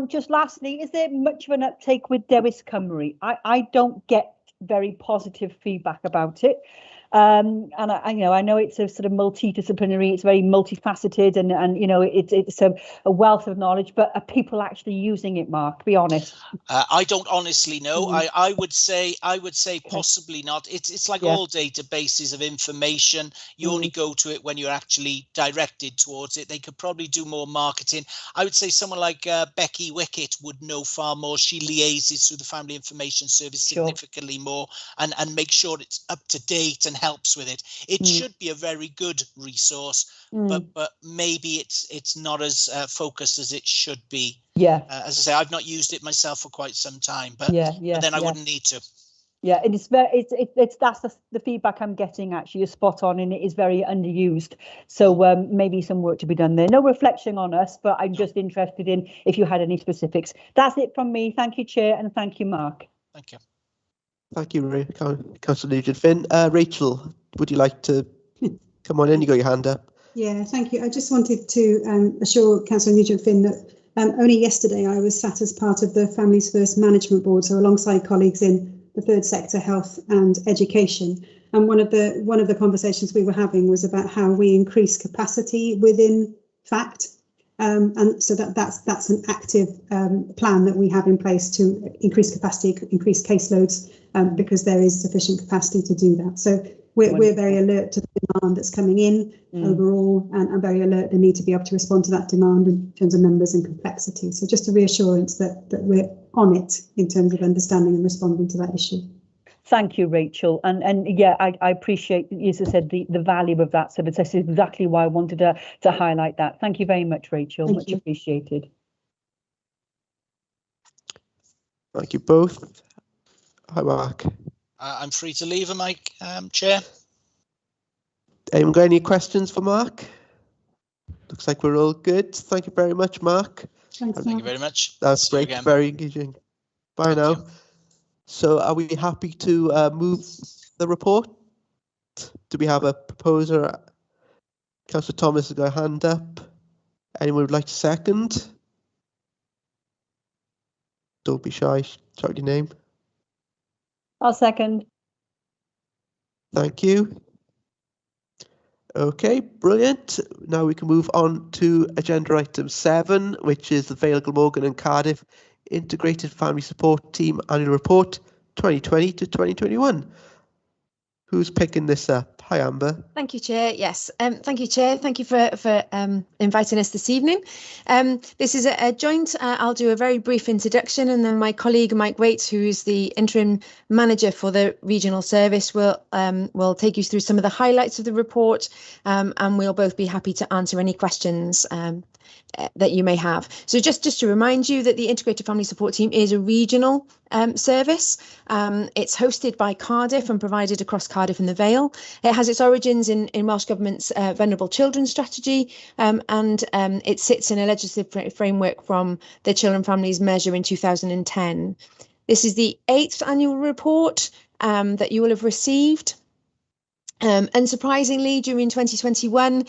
just lastly, is there much of an uptake with Dewis Cymru? I don't get very positive feedback about it. And I know it's a sort of multidisciplinary, it's very multifaceted, and you know, it's a wealth of knowledge, but are people actually using it, Mark? Be honest. I don't honestly know. I would say possibly not. It's like all databases of information. You only go to it when you're actually directed towards it. They could probably do more marketing. I would say someone like Becky Wickett would know far more. She liaises through the Family Information Service significantly more, and make sure it's up to date and helps with it. It should be a very good resource, but maybe it's not as focused as it should be. As I say, I've not used it myself for quite some time, but then I wouldn't need to. Yeah, it is very. That's the feedback I'm getting. Actually, is spot on, and it is very underused. So maybe some work to be done there. No reflection on us, but I'm just interested in if you had any specifics. That's it from me. Thank you, Chair, and thank you, Mark. Thank you. Thank you, Councillor Nugent-Finn. Rachel, would you like to come on in? You got your hand up. Yeah, thank you. I just wanted to assure Councillor Nugent-Finn that only yesterday I was sat as part of the Families First Management Board, so alongside colleagues in the third sector, health and education. And one of the conversations we were having was about how we increase capacity within FACT. And so that's an active plan that we have in place to increase capacity, increase caseloads, because there is sufficient capacity to do that. So we're very alert to the demand that's coming in overall, and very alert the need to be able to respond to that demand in terms of numbers and complexity. So just a reassurance that we're on it in terms of understanding and responding to that issue. Thank you, Rachel. And yeah, I appreciate, as I said, the value of that service. That's exactly why I wanted to highlight that. Thank you very much, Rachel. Much appreciated. Thank you both. Hi, Mark. I'm free to leave a mic, Chair. Anyone got any questions for Mark? Looks like we're all good. Thank you very much, Mark. Thanks, Thank you very much. That's great. Very engaging. Bye now. So are we happy to move the report? Do we have a proposer? Councillor Thomas has got a hand up. Anyone would like to second? Don't be shy. Shout your name. I'll second. Thank you. Okay, brilliant. Now we can move on to agenda item 7, which is the Vale, Glamorgan and Cardiff Integrated Family Support Team Annual Report 2020 to 2021. Who's picking this up? Hi, Amber. Thank you, Chair. Yes, thank you, Chair. Thank you for inviting us this evening. This is a joint. I'll do a very brief introduction, and then my colleague Mike Waits, who is the interim manager for the regional service, will take you through some of the highlights of the report, and we'll both be happy to answer any questions that you may have. So just to remind you that the Integrated Family Support Team is a regional service. It's hosted by Cardiff and provided across Cardiff and the Vale. It has its origins in Welsh Government's Vulnerable Children Strategy, and it sits in a legislative framework from the Children and Families Measure in 2010. This is the 8th annual report that you will have received. Unsurprisingly, during 2021,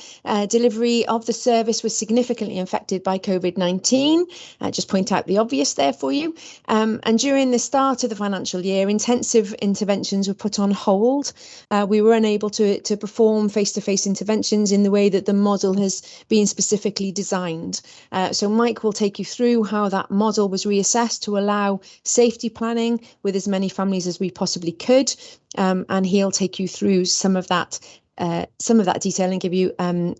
delivery of the service was significantly affected by COVID-19. Just point out the obvious there for you. And during the start of the financial year, intensive interventions were put on hold. We were unable to perform face-to-face interventions in the way that the model has been specifically designed. So Mike will take you through how that model was reassessed to allow safety planning with as many families as we possibly could. And he'll take you through some of that detail and give you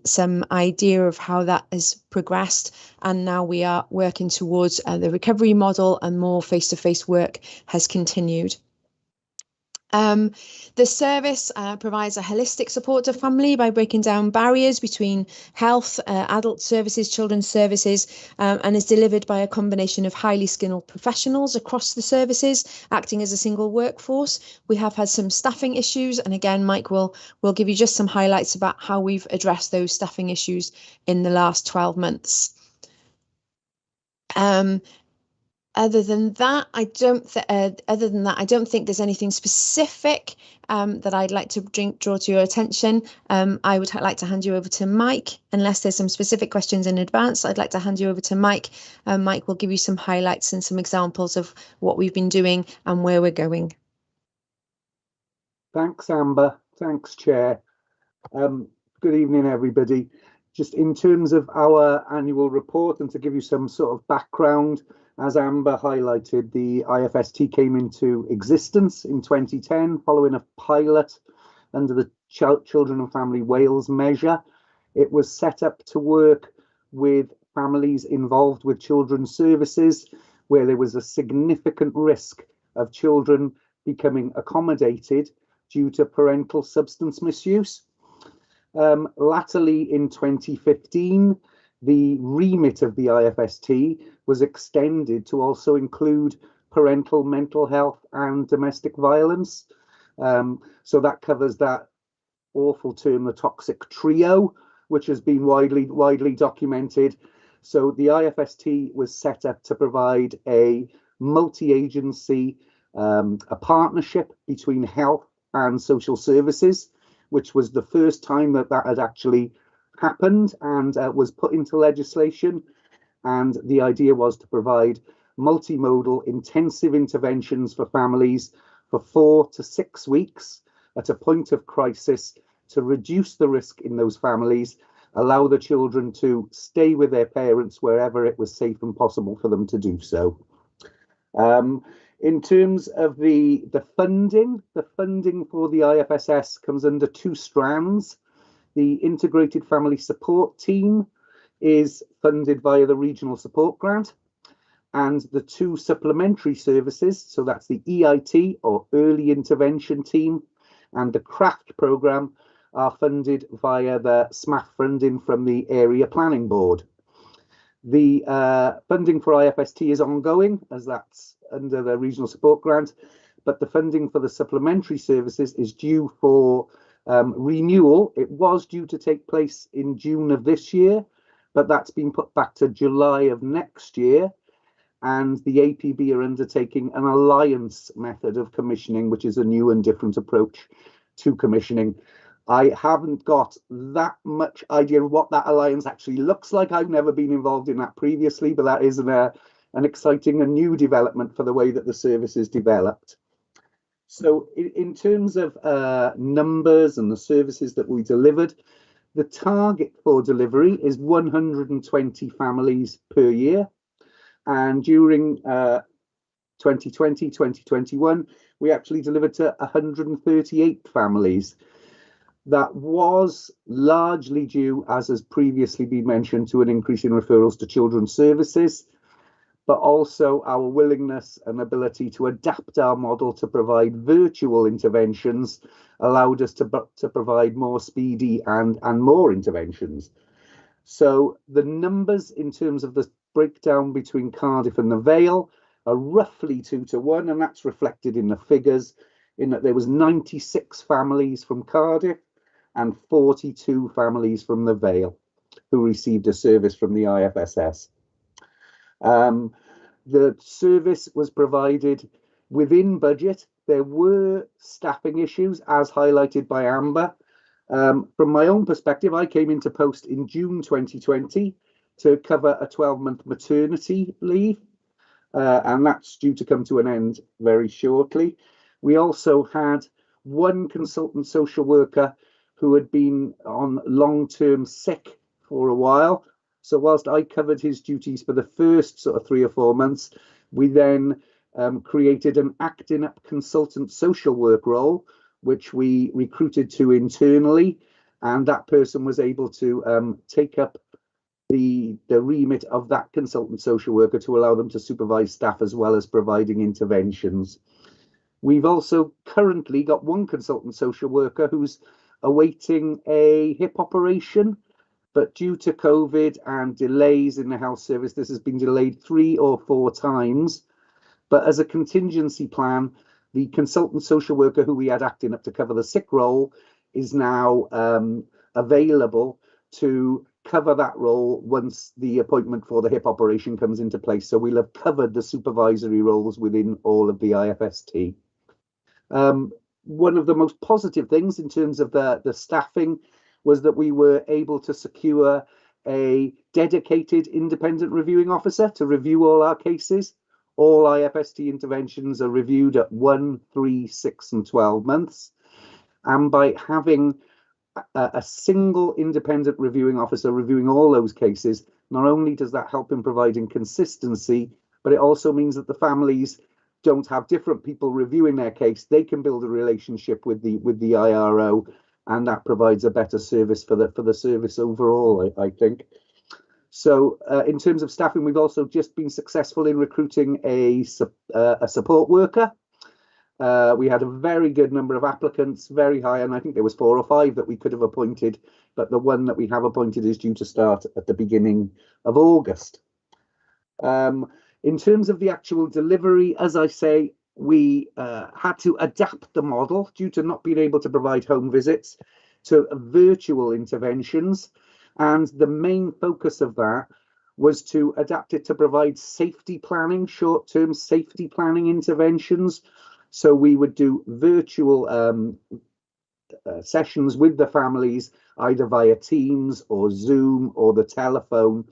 some idea of how that has progressed. And now we are working towards the recovery model, and more face-to-face work has continued. The service provides a holistic support to family by breaking down barriers between health, adult services, children's services, and is delivered by a combination of highly skilled professionals across the services, acting as a single workforce. We have had some staffing issues, and again, Mike will give you just some highlights about how we've addressed those staffing issues in the last 12 months. Other than that, I don't think there's anything specific that I'd like to draw to your attention. I would like to hand you over to Mike. Unless there's some specific questions in advance, I'd like to hand you over to Mike. Mike will give you some highlights and some examples of what we've been doing and where we're going. Thanks, Amber. Thanks, Chair. Good evening, everybody. Just in terms of our annual report, and to give you some sort of background, as Amber highlighted, the IFST came into existence in 2010 following a pilot under the Children and Family Wales measure. It was set up to work with families involved with children's services where there was a significant risk of children becoming accommodated due to parental substance misuse. Latterly in 2015, the remit of the IFST was extended to also include parental mental health and domestic violence. So that covers that awful term, the toxic trio, which has been widely documented. So the IFST was set up to provide a multi-agency, a partnership between health and social services, which was the first time that had actually happened and was put into legislation. And the idea was to provide multimodal intensive interventions for families for 4 to 6 weeks at a point of crisis to reduce the risk in those families, allow the children to stay with their parents wherever it was safe and possible for them to do so. In terms of the funding for the IFSS comes under 2 strands. The Integrated Family Support Team is funded via the Regional Support Grant, and the 2 supplementary services, so that's the EIT or Early Intervention Team and the CRAFT programme, are funded via the SMAF funding from the Area Planning Board. The funding for IFST is ongoing, as that's under the Regional Support Grant, but the funding for the supplementary services is due for renewal. It was due to take place in June of this year, but that's been put back to July of next year. And the APB are undertaking an alliance method of commissioning, which is a new and different approach to commissioning. I haven't got that much idea of what that alliance actually looks like. I've never been involved in that previously, but that is an exciting and new development for the way that the service is developed. So in terms of numbers and the services that we delivered, the target for delivery is 120 families per year. And during 2020, 2021, we actually delivered to 138 families. That was largely due, as has previously been mentioned, to an increase in referrals to children's services, but also our willingness and ability to adapt our model to provide virtual interventions allowed us to provide more speedy and more interventions. So the numbers in terms of the breakdown between Cardiff and the Vale are roughly 2 to 1, and that's reflected in the figures, in that there was 96 families from Cardiff and 42 families from the Vale who received a service from the IFSS. The service was provided within budget. There were staffing issues, as highlighted by Amber. From my own perspective, I came into post in June 2020 to cover a 12-month maternity leave, and that's due to come to an end very shortly. We also had one consultant social worker who had been on long-term sick for a while. So whilst I covered his duties for the first sort of 3 or 4 months, we then created an acting up consultant social work role, which we recruited to internally, and that person was able to take up the remit of that consultant social worker to allow them to supervise staff as well as providing interventions. We've also currently got one consultant social worker who's awaiting a hip operation, but due to COVID and delays in the health service, this has been delayed 3 or 4 times. But as a contingency plan, the consultant social worker who we had acting up to cover the sick role is now available to cover that role once the appointment for the hip operation comes into place. So we'll have covered the supervisory roles within all of the IFST. One of the most positive things in terms of the staffing was that we were able to secure a dedicated independent reviewing officer to review all our cases. All IFST interventions are reviewed at 1, 3, 6 and 12 months. And by having a single independent reviewing officer reviewing all those cases, not only does that help in providing consistency, but it also means that the families don't have different people reviewing their case. They can build a relationship with the IRO, and that provides a better service for the service overall, I think. So in terms of staffing, we've also just been successful in recruiting a support worker. We had a very good number of applicants, very high, and I think there was 4 or 5 that we could have appointed, but the one that we have appointed is due to start at the beginning of August. In terms of the actual delivery, as I say, we had to adapt the model due to not being able to provide home visits to virtual interventions. And the main focus of that was to adapt it to provide safety planning, short-term safety planning interventions. So we would do virtual sessions with the families, either via Teams or Zoom or the telephone,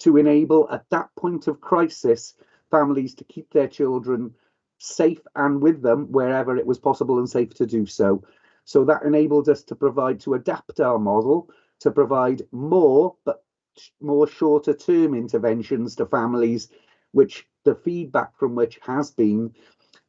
to enable at that point of crisis families to keep their children safe and with them wherever it was possible and safe to do so. So that enabled us to adapt our model to provide more, but more shorter term interventions to families, which the feedback from which has been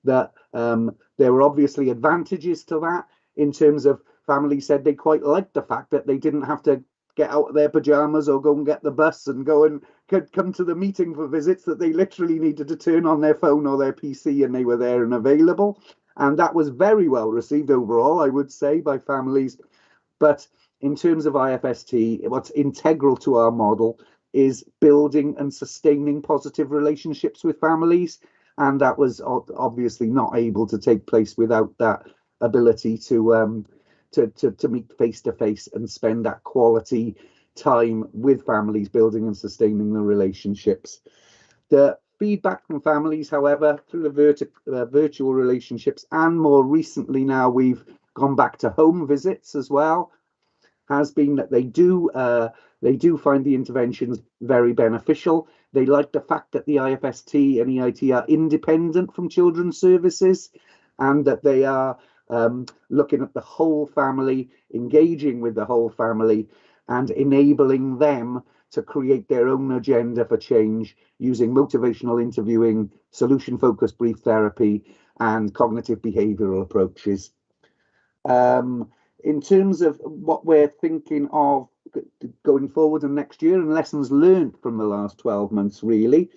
that there were obviously advantages to that, in terms of families said they quite liked the fact that they didn't have to get out of their pajamas or go and get the bus and go and could come to the meeting for visits, that they literally needed to turn on their phone or their PC and they were there and available. And that was very well received overall, I would say, by families. But in terms of IFST, what's integral to our model is building and sustaining positive relationships with families. And that was obviously not able to take place without that ability to meet face to face and spend that quality time with families, building and sustaining the relationships. The feedback from families, however, through the virtual relationships, and more recently now we've gone back to home visits as well, has been that they do find the interventions very beneficial. They like the fact that the IFST and EIT are independent from children's services, and that they are looking at the whole family, engaging with the whole family, and enabling them to create their own agenda for change using motivational interviewing, solution-focused brief therapy, and cognitive behavioural approaches. In terms of what we're thinking of going forward and next year and lessons learned from the last 12 months, really,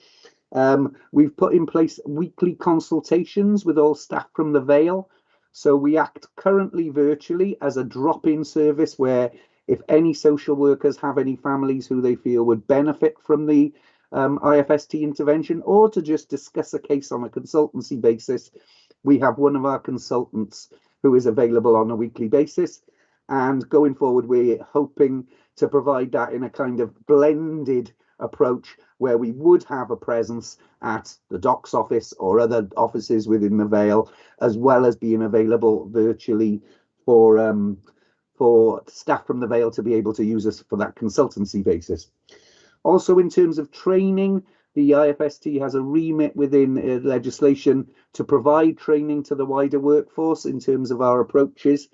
we've put in place weekly consultations with all staff from the Vale. So we act currently virtually as a drop-in service where If any social workers have any families who they feel would benefit from the IFST intervention, or to just discuss a case on a consultancy basis, we have one of our consultants who is available on a weekly basis. And going forward, we're hoping to provide that in a kind of blended approach where we would have a presence at the Docs office or other offices within the Vale, as well as being available virtually for staff from the Vale to be able to use us for that consultancy basis. Also, in terms of training, the IFST has a remit within legislation to provide training to the wider workforce in terms of our approaches.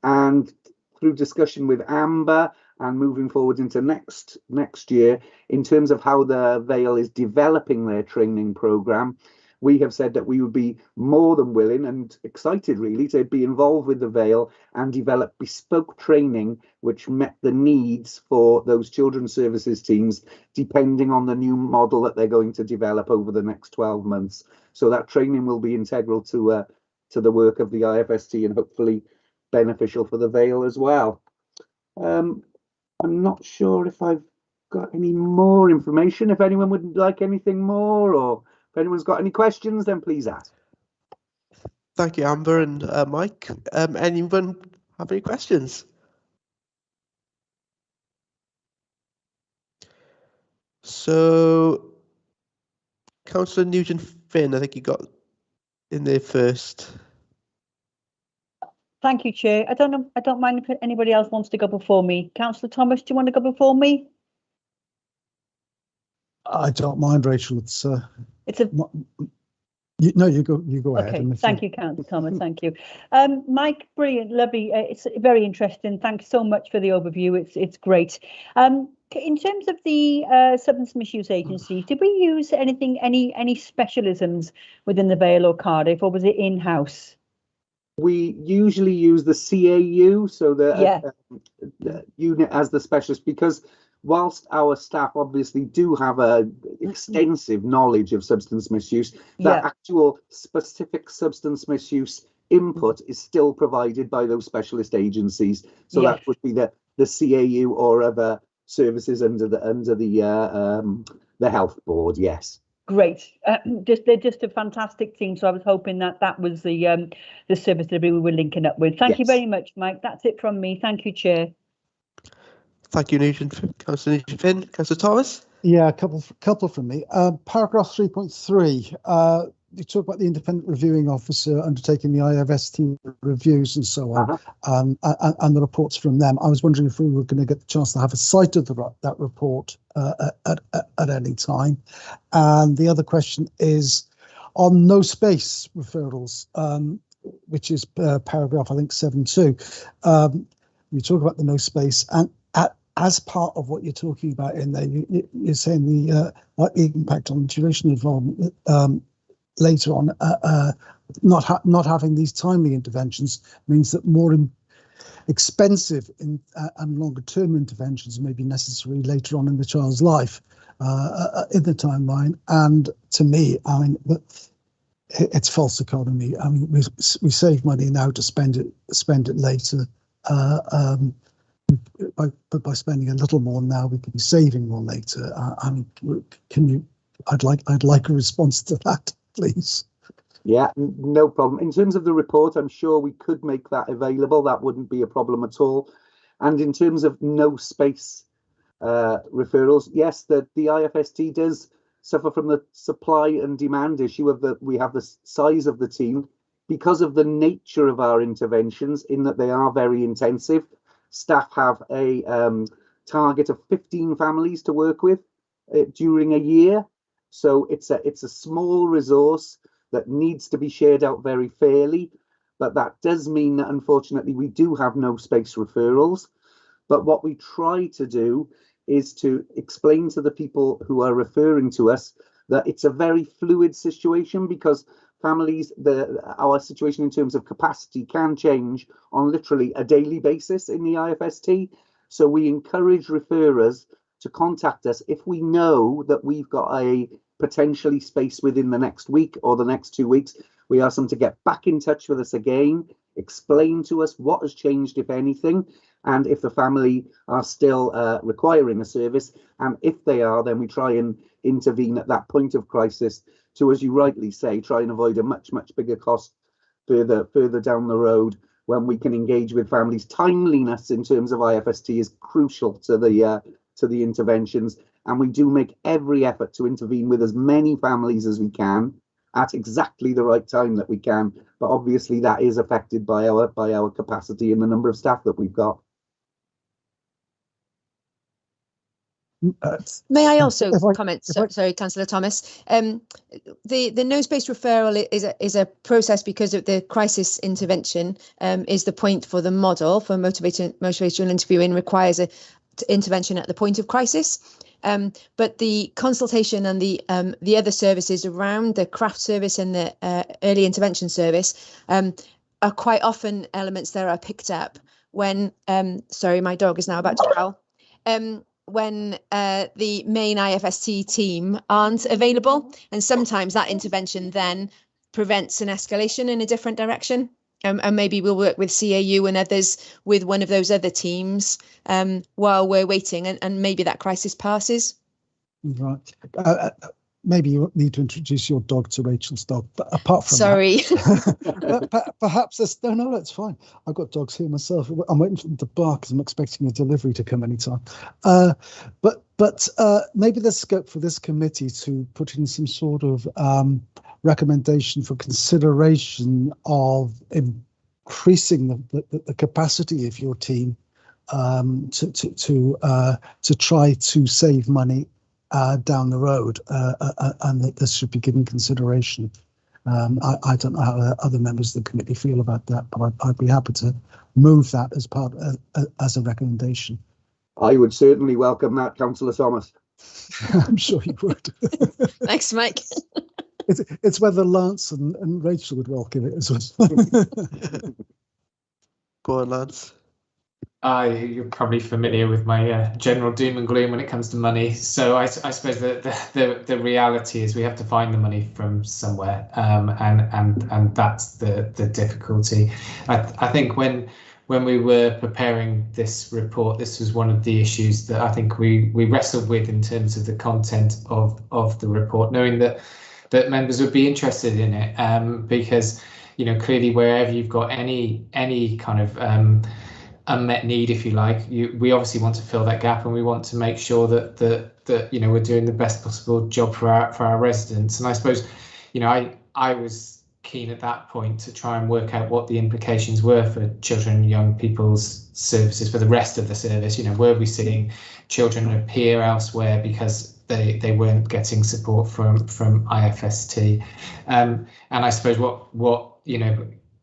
And through discussion with Amber and moving forward into next year, in terms of how the Vale is developing their training programme, we have said that we would be more than willing and excited really to be involved with the Vale and develop bespoke training which met the needs for those children's services teams, depending on the new model that they're going to develop over the next 12 months. So that training will be integral to the work of the IFST and hopefully beneficial for the Vale as well. I'm not sure if I've got any more information. If anyone would like anything more, or if anyone's got any questions, then please ask. Thank you, Amber and Mike. Anyone have any questions? So, Councillor Nugent-Finn, I think you got in there first. Thank you, Chair. I don't mind if anybody else wants to go before me. Councillor Thomas, do you want to go before me? I don't mind, Rachel. It's a. No, you go ahead. Okay, thank you, Councillor Thomas. Thank you, Mike. Brilliant, lovely. It's very interesting. Thanks so much for the overview. It's great. In terms of the substance misuse agency, did we use any specialisms within the Vale or Cardiff, or was it in-house? We usually use the CAU, so the unit as the specialist, because whilst our staff obviously do have a extensive knowledge of substance misuse, that actual specific substance misuse input is still provided by those specialist agencies. So that would be the CAU or other services under the health board. Yes. Great. They're just a fantastic team. So I was hoping that was the service that we were linking up with. Thank you very much, Mike. That's it from me. Thank you, Chair. Thank you, Councillor Nugent-Finn. Councillor Thomas? Yeah, a couple from me. Paragraph 3.3. You talk about the independent reviewing officer undertaking the IFST reviews and so on, and the reports from them. I was wondering if we were going to get the chance to have a sight of that report at any time. And the other question is on no space referrals, which is paragraph, I think, 7.2. You talk about the no space, and as part of what you're talking about in there, you're saying the impact on duration involvement later on, not having these timely interventions means that more expensive and longer term interventions may be necessary later on in the child's life in the timeline. And to me, I mean, it's false economy. I mean, we save money now to spend it later. By spending a little more now, we could be saving more later. I mean, I'd like a response to that, please. Yeah, no problem. In terms of the report, I'm sure we could make that available. That wouldn't be a problem at all. And in terms of no space referrals, yes, the IFST does suffer from the supply and demand issue of we have the size of the team because of the nature of our interventions, in that they are very intensive. Staff have a target of 15 families to work with during a year. So it's a small resource that needs to be shared out very fairly. But that does mean that, unfortunately, we do have no space referrals. But what we try to do is to explain to the people who are referring to us that it's a very fluid situation, because families, our situation in terms of capacity can change on literally a daily basis in the IFST. So we encourage referrers to contact us if we know that we've got a potentially space within the next week or the next 2 weeks. We ask them to get back in touch with us again, explain to us what has changed, if anything, and if the family are still requiring a service, and if they are, then we try and intervene at that point of crisis to, as you rightly say, try and avoid a much bigger cost further down the road when we can engage with families. Timeliness in terms of IFST is crucial to the interventions, and we do make every effort to intervene with as many families as we can at exactly the right time that we can, but obviously that is affected by our capacity and the number of staff that we've got. May I also comment? Sorry, Councillor Thomas. The nose-based referral is a process because of the crisis intervention is the point for the model for motivational interviewing requires a intervention at the point of crisis. But the consultation and the other services around the craft service and the early intervention service are quite often elements that are picked up when, sorry, my dog is now about to howl, when the main IFST team aren't available. And sometimes that intervention then prevents an escalation in a different direction. And maybe we'll work with CAU and others with one of those other teams while we're waiting, and maybe that crisis passes. Right. Maybe you need to introduce your dog to Rachel's dog, but apart from sorry, perhaps there's no, that's fine. I've got dogs here myself. I'm waiting for them to bark because I'm expecting a delivery to come anytime. But maybe there's scope for this committee to put in some sort of recommendation for consideration of increasing the capacity of your team to try to save money down the road, and that this should be given consideration. I don't know how other members of the committee feel about that, but I'd be happy to move that as part as a recommendation. I would certainly welcome that, Councillor Thomas. I'm sure you would. Thanks, Mike. It's whether Lance and Rachel would welcome it as well. Go on, Lance. You're probably familiar with my general doom and gloom when it comes to money. So I suppose that the reality is we have to find the money from somewhere, and that's the difficulty. I think when we were preparing this report, this was one of the issues that I think we wrestled with in terms of the content of the report, knowing that members would be interested in it, because clearly wherever you've got any kind of unmet need, if you like, we obviously want to fill that gap, and we want to make sure that we're doing the best possible job for our residents. And I suppose I was keen at that point to try and work out what the implications were for children and young people's services, for the rest of the service. Were we seeing children appear elsewhere because they weren't getting support from IFST? And I suppose what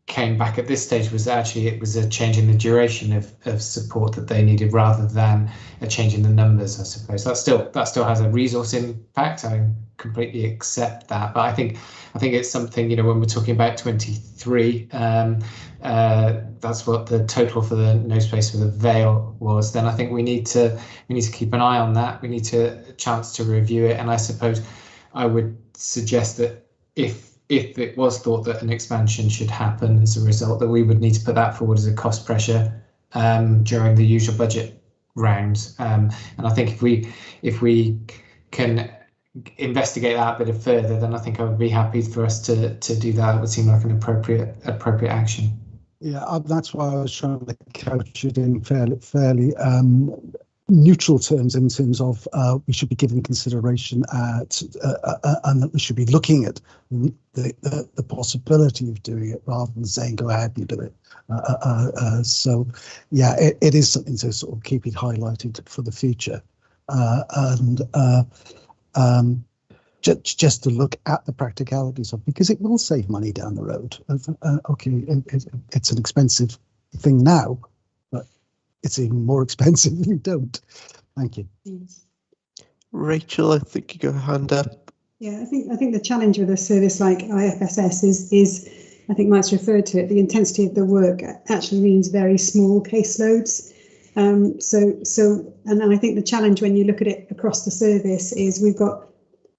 came back at this stage was actually it was a change in the duration of support that they needed rather than a change in the numbers. I suppose that still has a resource impact. I completely accept that, but I think it's something, when we're talking about 23, that's what the total for the no space for the Vale was. Then I think we need to keep an eye on that. We need a chance to review it, and I suppose I would suggest that if it was thought that an expansion should happen as a result, that we would need to put that forward as a cost pressure during the usual budget rounds. And I think if we can investigate that a bit further, then I think I would be happy for us to do that. It would seem like an appropriate action. Yeah, that's why I was trying to couch it in fairly neutral terms, in terms of we should be giving consideration at and that we should be looking at the possibility of doing it rather than saying go ahead and do it. So yeah, it is something to sort of keep it highlighted for the future, and just to look at the practicalities of, because it will save money down the road. Okay, it's an expensive thing now, but it's even more expensive if you don't. Thank you. Rachel, I think you got a hand up. Yeah, I think the challenge with a service like IFSS is I think Mike's referred to it, the intensity of the work actually means very small caseloads. And I think the challenge when you look at it across the service is we've got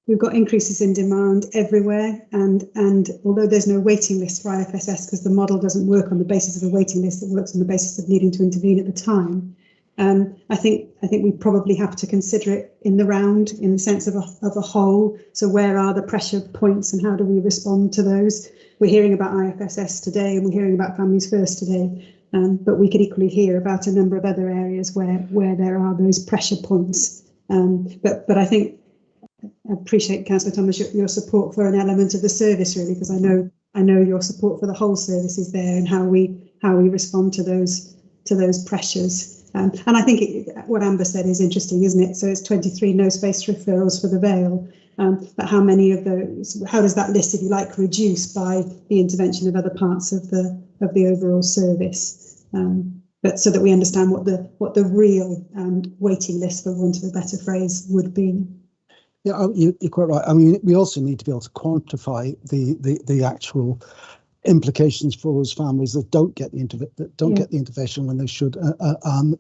we've got increases in demand everywhere, and although there's no waiting list for IFSS because the model doesn't work on the basis of a waiting list, it works on the basis of needing to intervene at the time. I think we probably have to consider it in the round, in the sense of a whole. So where are the pressure points and how do we respond to those? We're hearing about IFSS today and we're hearing about Families First today, but we could equally hear about a number of other areas where there are those pressure points. But I think I appreciate, Councillor Thomas, your support for an element of the service, really, because I know your support for the whole service is there and how we respond to those pressures. And I think what Amber said is interesting, isn't it? So it's 23 no space referrals for the Vale, but how many of those? How does that list, if you like, reduce by the intervention of other parts of the overall service? But so that we understand what the real waiting list, for want of a better phrase, would be. Yeah, you're quite right. I mean, we also need to be able to quantify the actual implications for those families that don't get the intervention when they should. And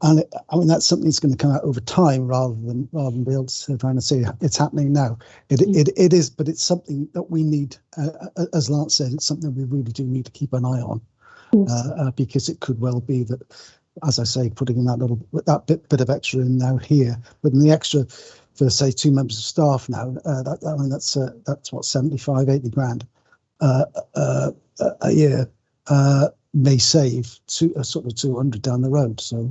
I mean, that's something that's going to come out over time rather than be able to try and say it's happening now. It is, but it's something that we need, as Lance said, it's something we really do need to keep an eye on, because it could well be that, as I say, putting in that bit of extra in now here, but in the extra for, say, 2 members of staff now, I mean, that's what, 75, 80 grand a year may save a sort of 200 down the road. So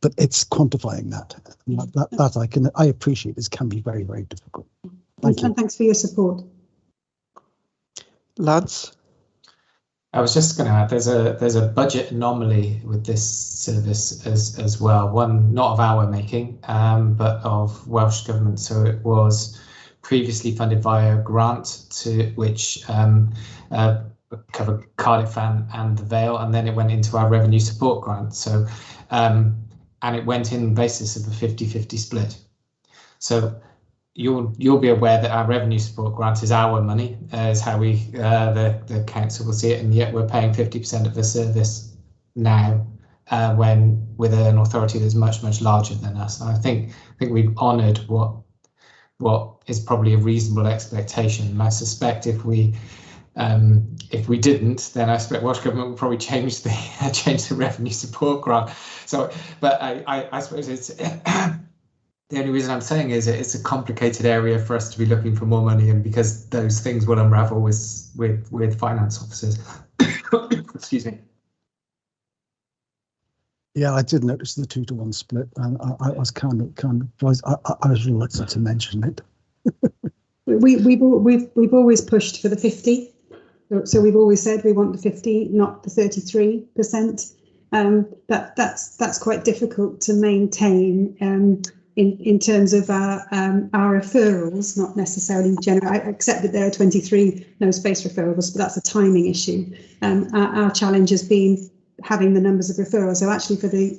but it's quantifying that I appreciate this can be very, very difficult. Thank you. And thanks for your support. Lance? I was just going to add, there's a budget anomaly with this service as well. One not of our making, but of Welsh Government. So it was previously funded via a grant to which covered Cardiff and the Vale, and then it went into our revenue support grant. So and it went in basis of a 50-50 split. So you'll be aware that our revenue support grant is our money, is how we the council will see it, and yet we're paying 50% of the service now, when with an authority that's much larger than us. And I think we've honoured what is probably a reasonable expectation. And I suspect if we didn't, then I expect Welsh Government would probably change the revenue support grant. So, but I suppose it's. The only reason I'm saying is it's a complicated area for us to be looking for more money, and because those things will unravel with finance officers. Excuse me. Yeah, I did notice the 2-to-1 split, and I was kind of I was reluctant to mention it. We've always pushed for the 50, so we've always said we want the 50, not the 33%. That's quite difficult to maintain. In terms of our referrals, not necessarily general. I accept that there are 23 no space referrals, but that's a timing issue. Our challenge has been having the numbers of referrals. So actually, for the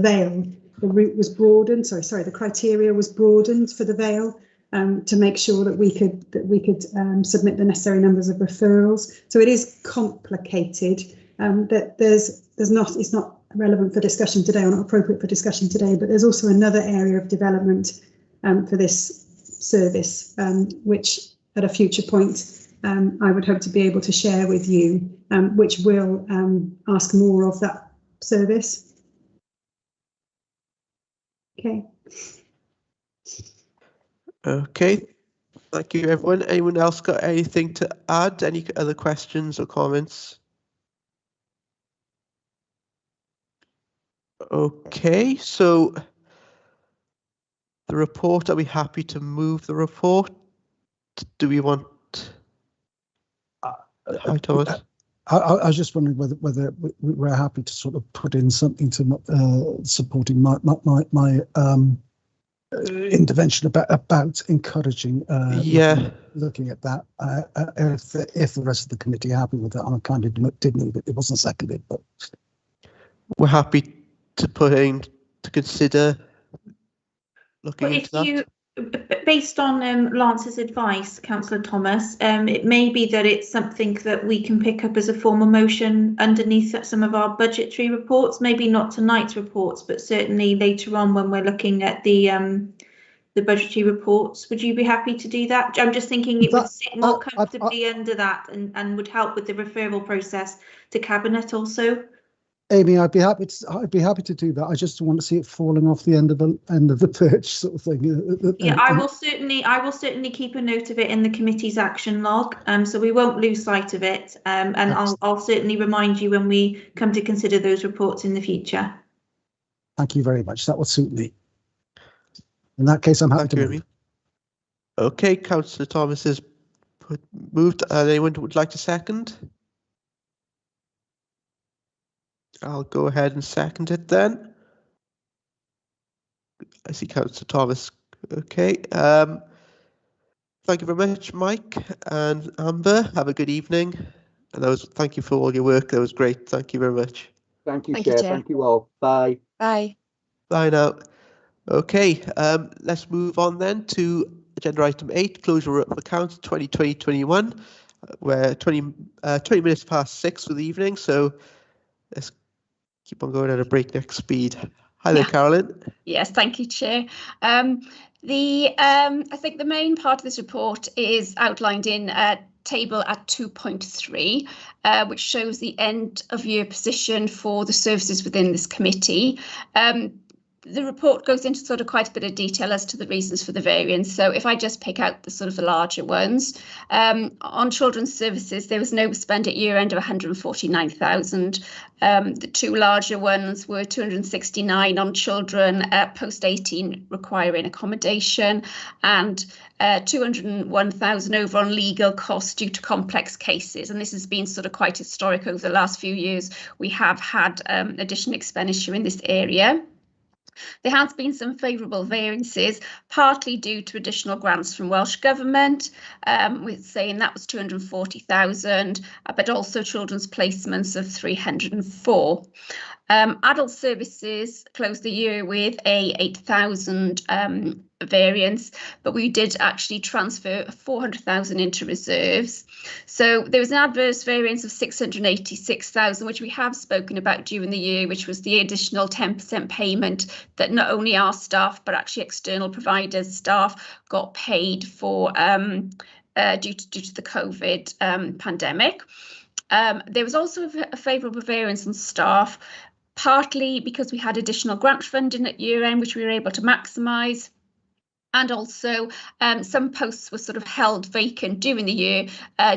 Vale, the route was broadened. Sorry, the criteria was broadened for the Vale to make sure that we could submit the necessary numbers of referrals. So it is complicated. That it's not relevant for discussion today, or not appropriate for discussion today, but there's also another area of development for this service, which at a future point I would hope to be able to share with you, which will ask more of that service. Okay. Okay, thank you everyone. Anyone else got anything to add? Any other questions or comments? Okay, so the report, are we happy to move the report? Do we want? Hi, Thomas. I was just wondering whether we're happy to sort of put in something to supporting my intervention about encouraging. Looking at that. If the rest of the committee are happy with that, I kind of did move it. It wasn't seconded, but we're happy to put in to consider looking into that. Based on Lance's advice, Councillor Thomas, it may be that it's something that we can pick up as a formal motion underneath some of our budgetary reports, maybe not tonight's reports, but certainly later on when we're looking at the the budgetary reports. Would you be happy to do that? I'm just thinking it would sit more comfortably under that and would help with the referral process to Cabinet also. Amy, I'd be happy to do that. I just want to see it falling off the end of the perch, sort of thing. Yeah, I will certainly keep a note of it in the committee's action log, so we won't lose sight of it. And I'll certainly remind you when we come to consider those reports in the future. Thank you very much. That would suit me. In that case, I'm happy to move. Okay, Councillor Thomas has moved. Anyone would like to second? I'll go ahead and second it then. I see Councillor Thomas. Okay. Thank you very much, Mike and Amber. Have a good evening. And thank you for all your work. That was great. Thank you very much. Thank you, Chair. Thank you all. Bye. Bye. Bye now. Okay, let's move on then to agenda item 8, closure of accounts 2020-21. We're 20 minutes past 6 for the evening, so let's keep on going at a breakneck speed. Hi there, Carolyn. Yes, thank you, Chair. I think the main part of this report is outlined in table at 2.3, which shows the end of year position for the services within this committee. The report goes into sort of quite a bit of detail as to the reasons for the variance. So if I just pick out the sort of the larger ones, on children's services, there was no spend at year end of 149,000. The two larger ones were 269 on children post 18 requiring accommodation, and 201,000 over on legal costs due to complex cases. And this has been sort of quite historic over the last few years. We have had additional expenditure in this area. There has been some favourable variances, partly due to additional grants from Welsh Government, with saying that was 240,000, but also children's placements of 304. Adult services closed the year with a 8,000 variance, but we did actually transfer 400,000 into reserves. So there was an adverse variance of 686,000, which we have spoken about during the year, which was the additional 10% payment that not only our staff, but actually external providers staff got paid for due to the COVID pandemic. There was also a favourable variance on staff, partly because we had additional grant funding at year end, which we were able to maximise. And also some posts were sort of held vacant during the year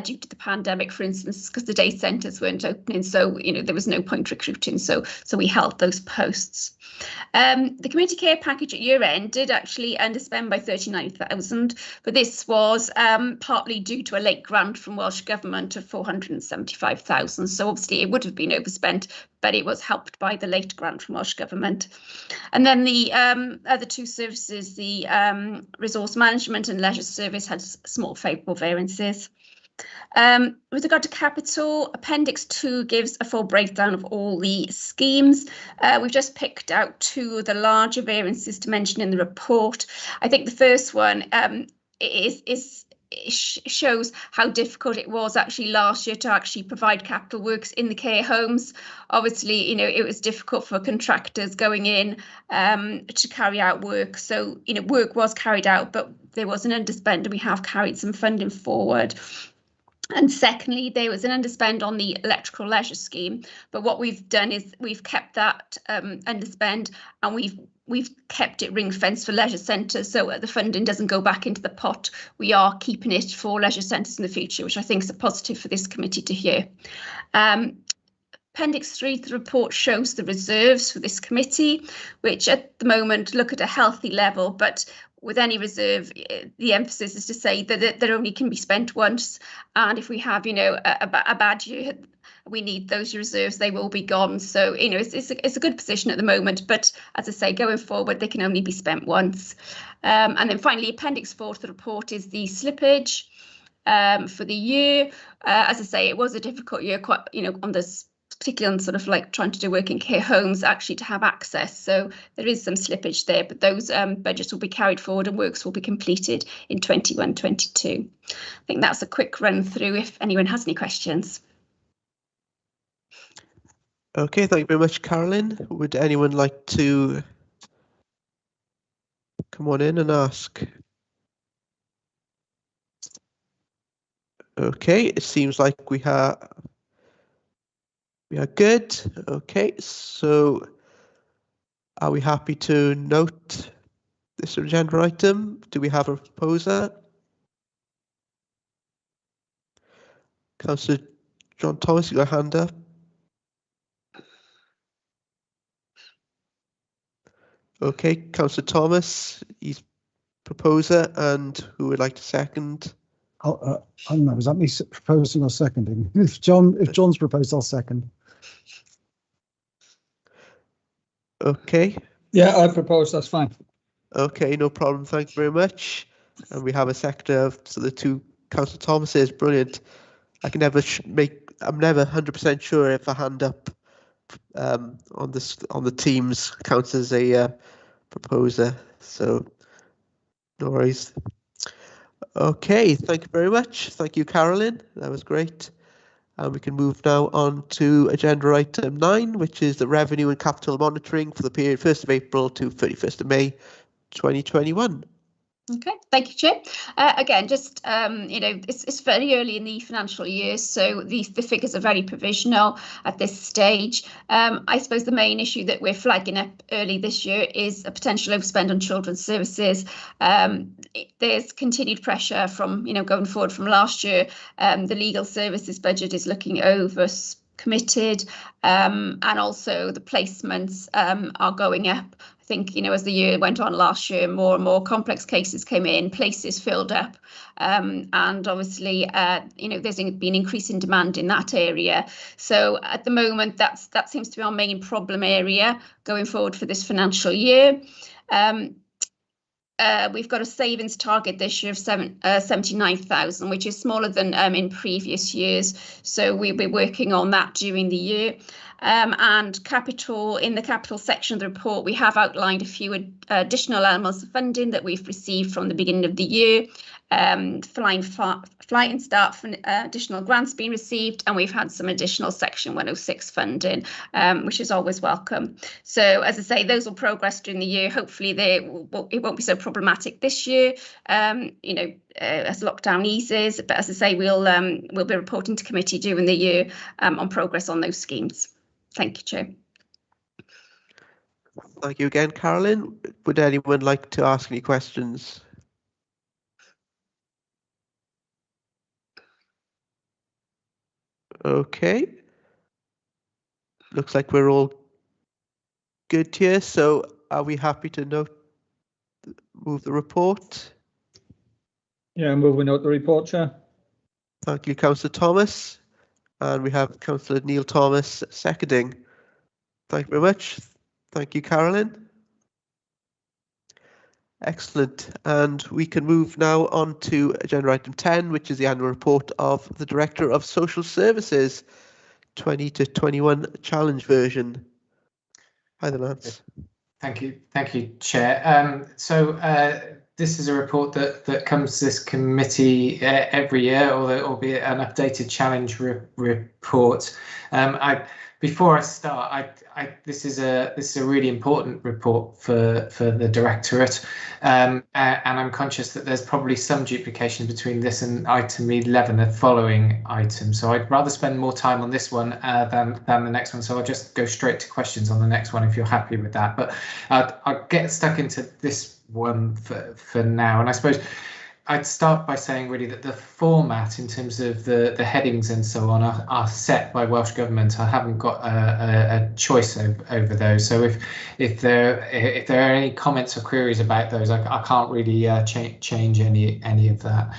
due to the pandemic, for instance, because the day centres weren't opening. So, there was no point recruiting. So we held those posts. The community care package at year end did actually underspend by 39,000, but this was partly due to a late grant from Welsh Government of 475,000. So obviously it would have been overspent, but it was helped by the late grant from Welsh Government. And then the other two services, the resource management and leisure service, had small favourable variances. With regard to capital, Appendix 2 gives a full breakdown of all the schemes. We've just picked out two of the larger variances to mention in the report. I think the first one shows how difficult it was actually last year to actually provide capital works in the care homes. Obviously, it was difficult for contractors going in to carry out work. So, work was carried out, but there was an underspend, and we have carried some funding forward. And secondly, there was an underspend on the electrical leisure scheme. But what we've done is we've kept that underspend, and we've kept it ring fenced for leisure centres, so the funding doesn't go back into the pot. We are keeping it for leisure centres in the future, which I think is a positive for this committee to hear. Appendix 3 to the report shows the reserves for this committee, which at the moment look at a healthy level, but with any reserve, the emphasis is to say that it only can be spent once. And if we have, a bad year, we need those reserves, they will be gone. So, it's a good position at the moment. But as I say, going forward, they can only be spent once. And then finally, Appendix 4 to the report is the slippage for the year. As I say, it was a difficult year, quite, on this, particularly on sort of like trying to do work in care homes, actually to have access. So there is some slippage there, but those budgets will be carried forward and works will be completed in 21-22. I think that's a quick run through if anyone has any questions. Okay, thank you very much, Carolyn. Would anyone like to come on in and ask. Okay, it seems like we are good. Okay, so are we happy to note this agenda item? Do we have a proposer? Councillor John Thomas, you got a hand up. Okay, Councillor Thomas, he's proposer, and who would like to second? I don't know, is that me proposing or seconding? If John's proposed, I'll second. Okay. Yeah, I propose, that's fine. Okay, no problem. Thank you very much. And we have a seconder of so the two Councillor Thomases. Brilliant. I can never I'm never 100% sure if a hand up on the Teams counts as a proposer. So no worries. Okay, thank you very much. Thank you, Carolyn. That was great. And we can move now on to agenda item 9, which is the revenue and capital monitoring for the period 1st of April to 31st of May 2021. Okay, thank you, Chair. Again, just, it's very early in the financial year, so the figures are very provisional at this stage. I suppose the main issue that we're flagging up early this year is a potential overspend on children's services. There's continued pressure from, going forward from last year. The legal services budget is looking committed, and also the placements are going up. I think, as the year went on last year, more and more complex cases came in, places filled up, and obviously, there's been increasing demand in that area. So at the moment, that seems to be our main problem area going forward for this financial year. We've got a savings target this year of 79,000, which is smaller than in previous years. So we'll be working on that during the year. And in the capital section of the report, we have outlined a few additional elements of funding that we've received from the beginning of the year. Flight and start additional grants being received, and we've had some additional Section 106 funding, which is always welcome. So, as I say, those will progress during the year. Hopefully, it won't be so problematic this year, as lockdown eases. But as I say, we'll be reporting to committee during the year on progress on those schemes. Thank you, Chair. Thank you again, Carolyn. Would anyone like to ask any questions? Okay. Looks like we're all good here. So are we happy to move the report? Yeah, moving out the report, Chair. Thank you, Councillor Thomas. And we have Councillor Neil Thomas seconding. Thank you very much. Thank you, Carolyn. Excellent. And we can move now on to agenda item 10, which is the annual report of the Director of Social Services 20 to 21 challenge version. Hi there, Lance. Thank you, Chair. This is a report that comes to this committee every year, albeit an updated challenge report. Before I start, this is a really important report for the Directorate, and I'm conscious that there's probably some duplication between this and item 11, the following item. So I'd rather spend more time on this one than the next one. So I'll just go straight to questions on the next one if you're happy with that. But I'll get stuck into this one for now, and I suppose I'd start by saying really that the format in terms of the headings and so on are set by Welsh Government. I haven't got a choice over those. So if there are any comments or queries about those, I can't really change any of that.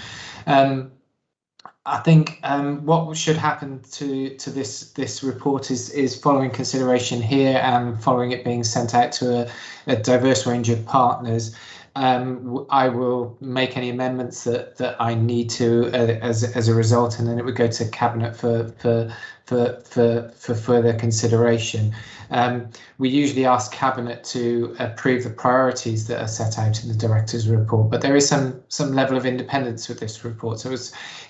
I think what should happen to this report is following consideration here and following it being sent out to a diverse range of partners. I will make any amendments that I need to as a result, and then it would go to Cabinet for for further consideration. We usually ask Cabinet to approve the priorities that are set out in the Director's report, but there is some level of independence with this report. So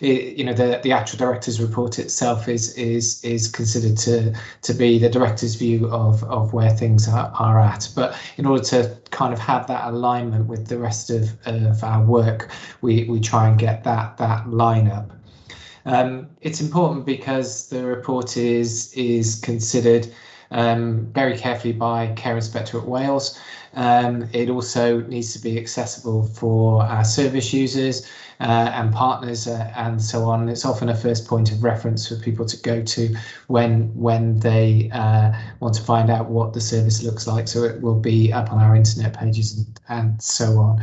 the actual Director's report itself is considered to be the Director's view of where things are at. But in order to kind of have that alignment with the rest of our work, we try and get that line up. It's important because the report is considered very carefully by Care Inspectorate Wales. It also needs to be accessible for our service users and partners and so on. It's often a first point of reference for people to go to when they want to find out what the service looks like. So it will be up on our internet pages and so on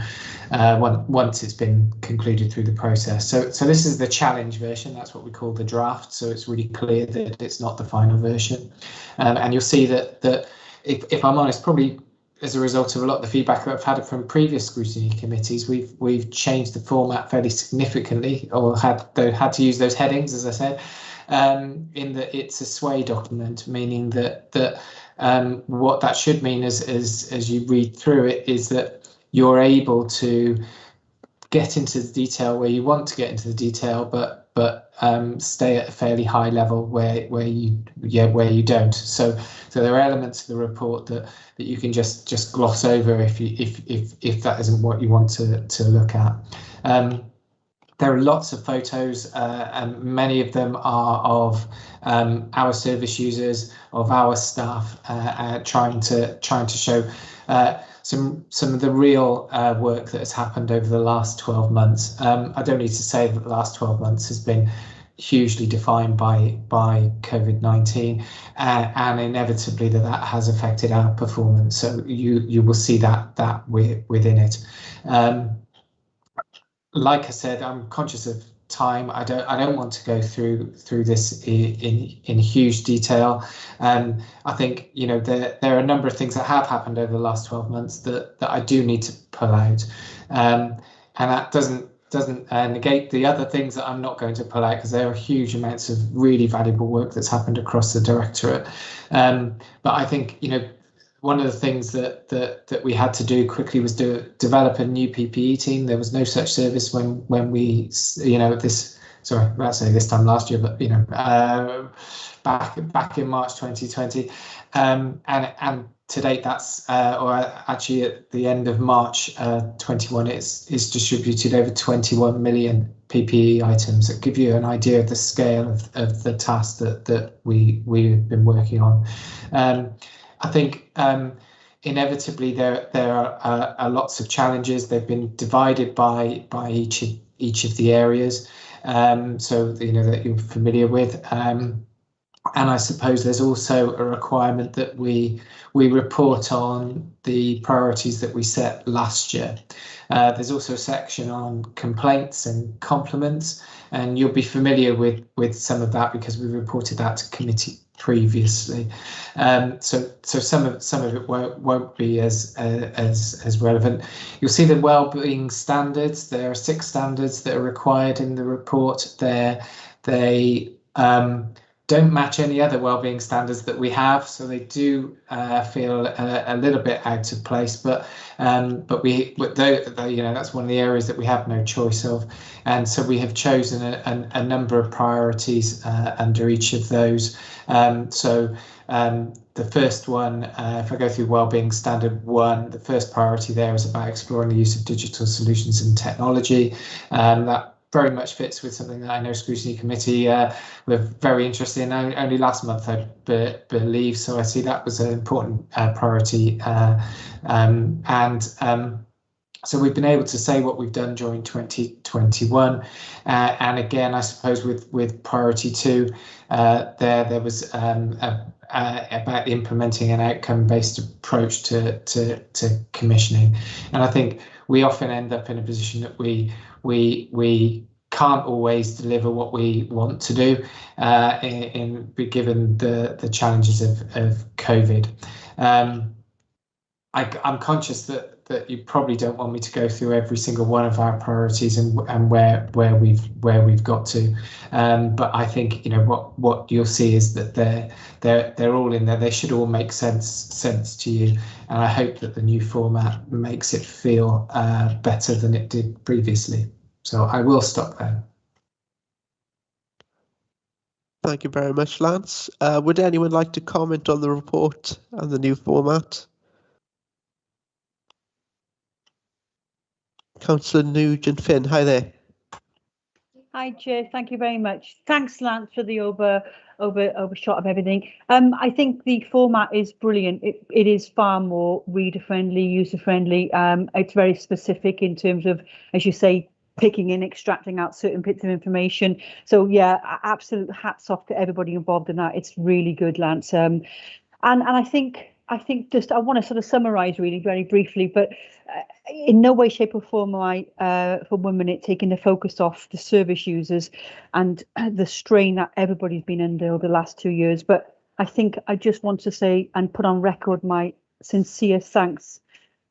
once it's been concluded through the process. So this is the challenge version. That's what we call the draft. So it's really clear that it's not the final version. And you'll see that if I'm honest, probably as a result of a lot of the feedback that I've had from previous scrutiny committees, we've changed the format fairly significantly, or had to use those headings, as I said, in that it's a sway document, meaning that what that should mean as you read through it is that you're able to get into the detail where you want to get into the detail, but stay at a fairly high level where you don't. So there are elements of the report that you can just gloss over if that isn't what you want to look at. There are lots of photos, and many of them are of our service users, of our staff, trying to show some of the real work that has happened over the last 12 months. I don't need to say that the last 12 months has been hugely defined by COVID-19, and inevitably that has affected our performance. So you will see that within it. Like I said, I'm conscious of time. I don't want to go through this in huge detail. I think there are a number of things that have happened over the last 12 months that I do need to pull out, and that doesn't negate the other things that I'm not going to pull out, because there are huge amounts of really valuable work that's happened across the Directorate. But I think one of the things that we had to do quickly was develop a new PPE team. There was no such service when we this time last year, but back in March 2020, and to date that's or actually at the end of March 21, it's distributed over 21 million PPE items that give you an idea of the scale of the task that we've been working on. I think inevitably there are lots of challenges. They've been divided by each of the areas, so that you're familiar with. And I suppose there's also a requirement that we report on the priorities that we set last year. There's also a section on complaints and compliments, and you'll be familiar with some of that because we reported that to committee previously. So some of it won't be as relevant. You'll see the wellbeing standards. There are 6 standards that are required in the report. They don't match any other wellbeing standards that we have, so they do feel a little bit out of place. But that's one of the areas that we have no choice of, and so we have chosen a number of priorities under each of those. The first one, if I go through Wellbeing Standard 1, the first priority there is about exploring the use of digital solutions and technology. That very much fits with something that I know Scrutiny Committee were very interested in only last month, I believe. So I see that was an important priority. So we've been able to say what we've done during 2021. And again, I suppose with priority 2, there was about implementing an outcome-based approach to commissioning. And I think we often end up in a position that we can't always deliver what we want to do, given the challenges of COVID. I'm conscious that that you probably don't want me to go through every single one of our priorities and where we've got to, but I think what you'll see is that they're all in there. They should all make sense to you, and I hope that the new format makes it feel better than it did previously. So I will stop there. Thank you very much, Lance. Would anyone like to comment on the report and the new format? Councillor Nugent-Finn, hi there. Hi, Chair. Thank you very much. Thanks, Lance, for the overshot of everything. I think the format is brilliant. It is far more reader friendly, user friendly. It's very specific in terms of, as you say, picking and extracting out certain bits of information. So yeah, absolute hats off to everybody involved in that. It's really good, Lance. And I think just I want to sort of summarise really very briefly, but in no way, shape or form am I for 1 minute taking the focus off the service users and the strain that everybody's been under over the last 2 years. But I think I just want to say and put on record my sincere thanks,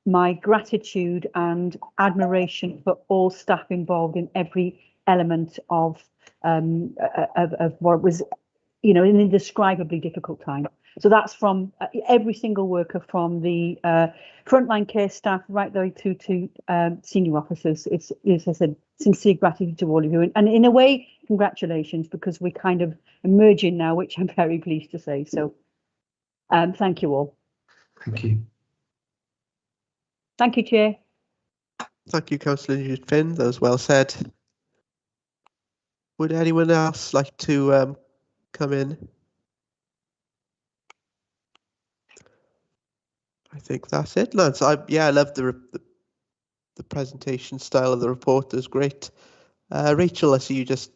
my gratitude and admiration for all staff involved in every element of what was, an indescribably difficult time. So that's from every single worker, from the frontline care staff right the way through to senior officers. It's, as I said, sincere gratitude to all of you. And in a way, congratulations, because we're kind of emerging now, which I'm very pleased to say. So thank you all. Thank you. Thank you, Chair. Thank you, Councillor Nugent-Finn. That was well said. Would anyone else like to come in? I think that's it, Lance. I love the presentation style of the report. It was great. Rachel, I see you just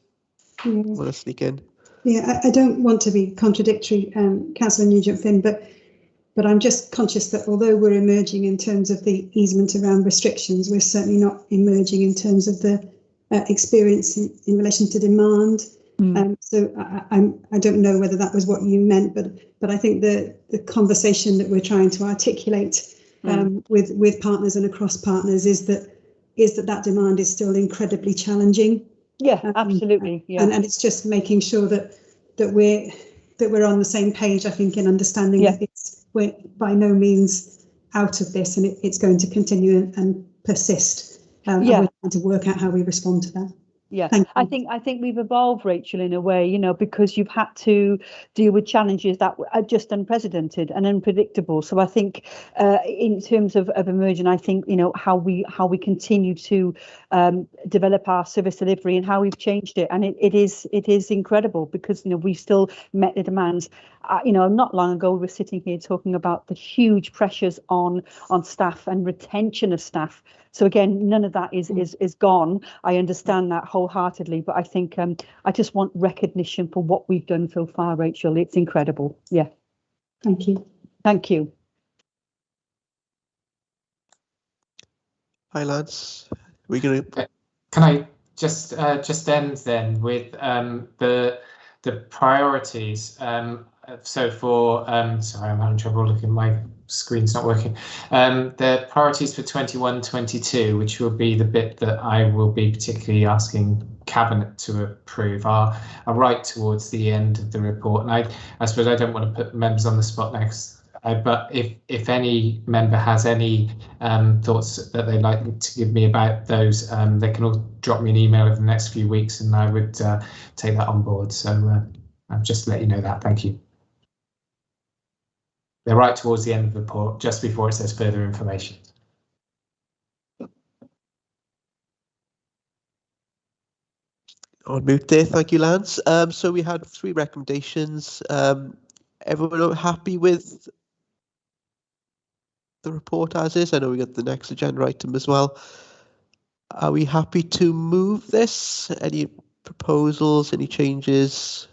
want to sneak in. Yeah, I don't want to be contradictory, Councillor Nugent-Finn, but I'm just conscious that although we're emerging in terms of the easement around restrictions, we're certainly not emerging in terms of the experience in relation to demand. So I don't know whether that was what you meant, but I think the conversation that we're trying to articulate with partners and across partners is that demand is still incredibly challenging. Yeah, absolutely. Yeah, and it's just making sure that we're on the same page, I think, in understanding that we're by no means out of this, and it's going to continue and persist. And we're trying to work out how we respond to that. Yeah, I think we've evolved, Rachel, in a way, because you've had to deal with challenges that are just unprecedented and unpredictable. So I think in terms of emerging, I think, how we continue to develop our service delivery and how we've changed it. And it is incredible because, we still met the demands. Not long ago, we were sitting here talking about the huge pressures on staff and retention of staff. So again, none of that is gone. I understand that wholeheartedly, but I think I just want recognition for what we've done so far, Rachel. It's incredible. Yeah. Thank you. Thank you. Hi, Lance. Can I just end then with the priorities? So for sorry, I'm having trouble looking. My screen's not working. The priorities for 21-22, which will be the bit that I will be particularly asking Cabinet to approve, are right towards the end of the report. And I suppose I don't want to put members on the spot next. But if any member has any thoughts that they'd like to give me about those, they can all drop me an email over the next few weeks, and I would take that on board. So I'll just let you know that. Thank you. They're right towards the end of the report, just before it says further information. On mute there. Thank you, Lance. So we had 3 recommendations. Everyone happy with the report as is? I know we got the next agenda item as well. Are we happy to move this? Any proposals, any changes?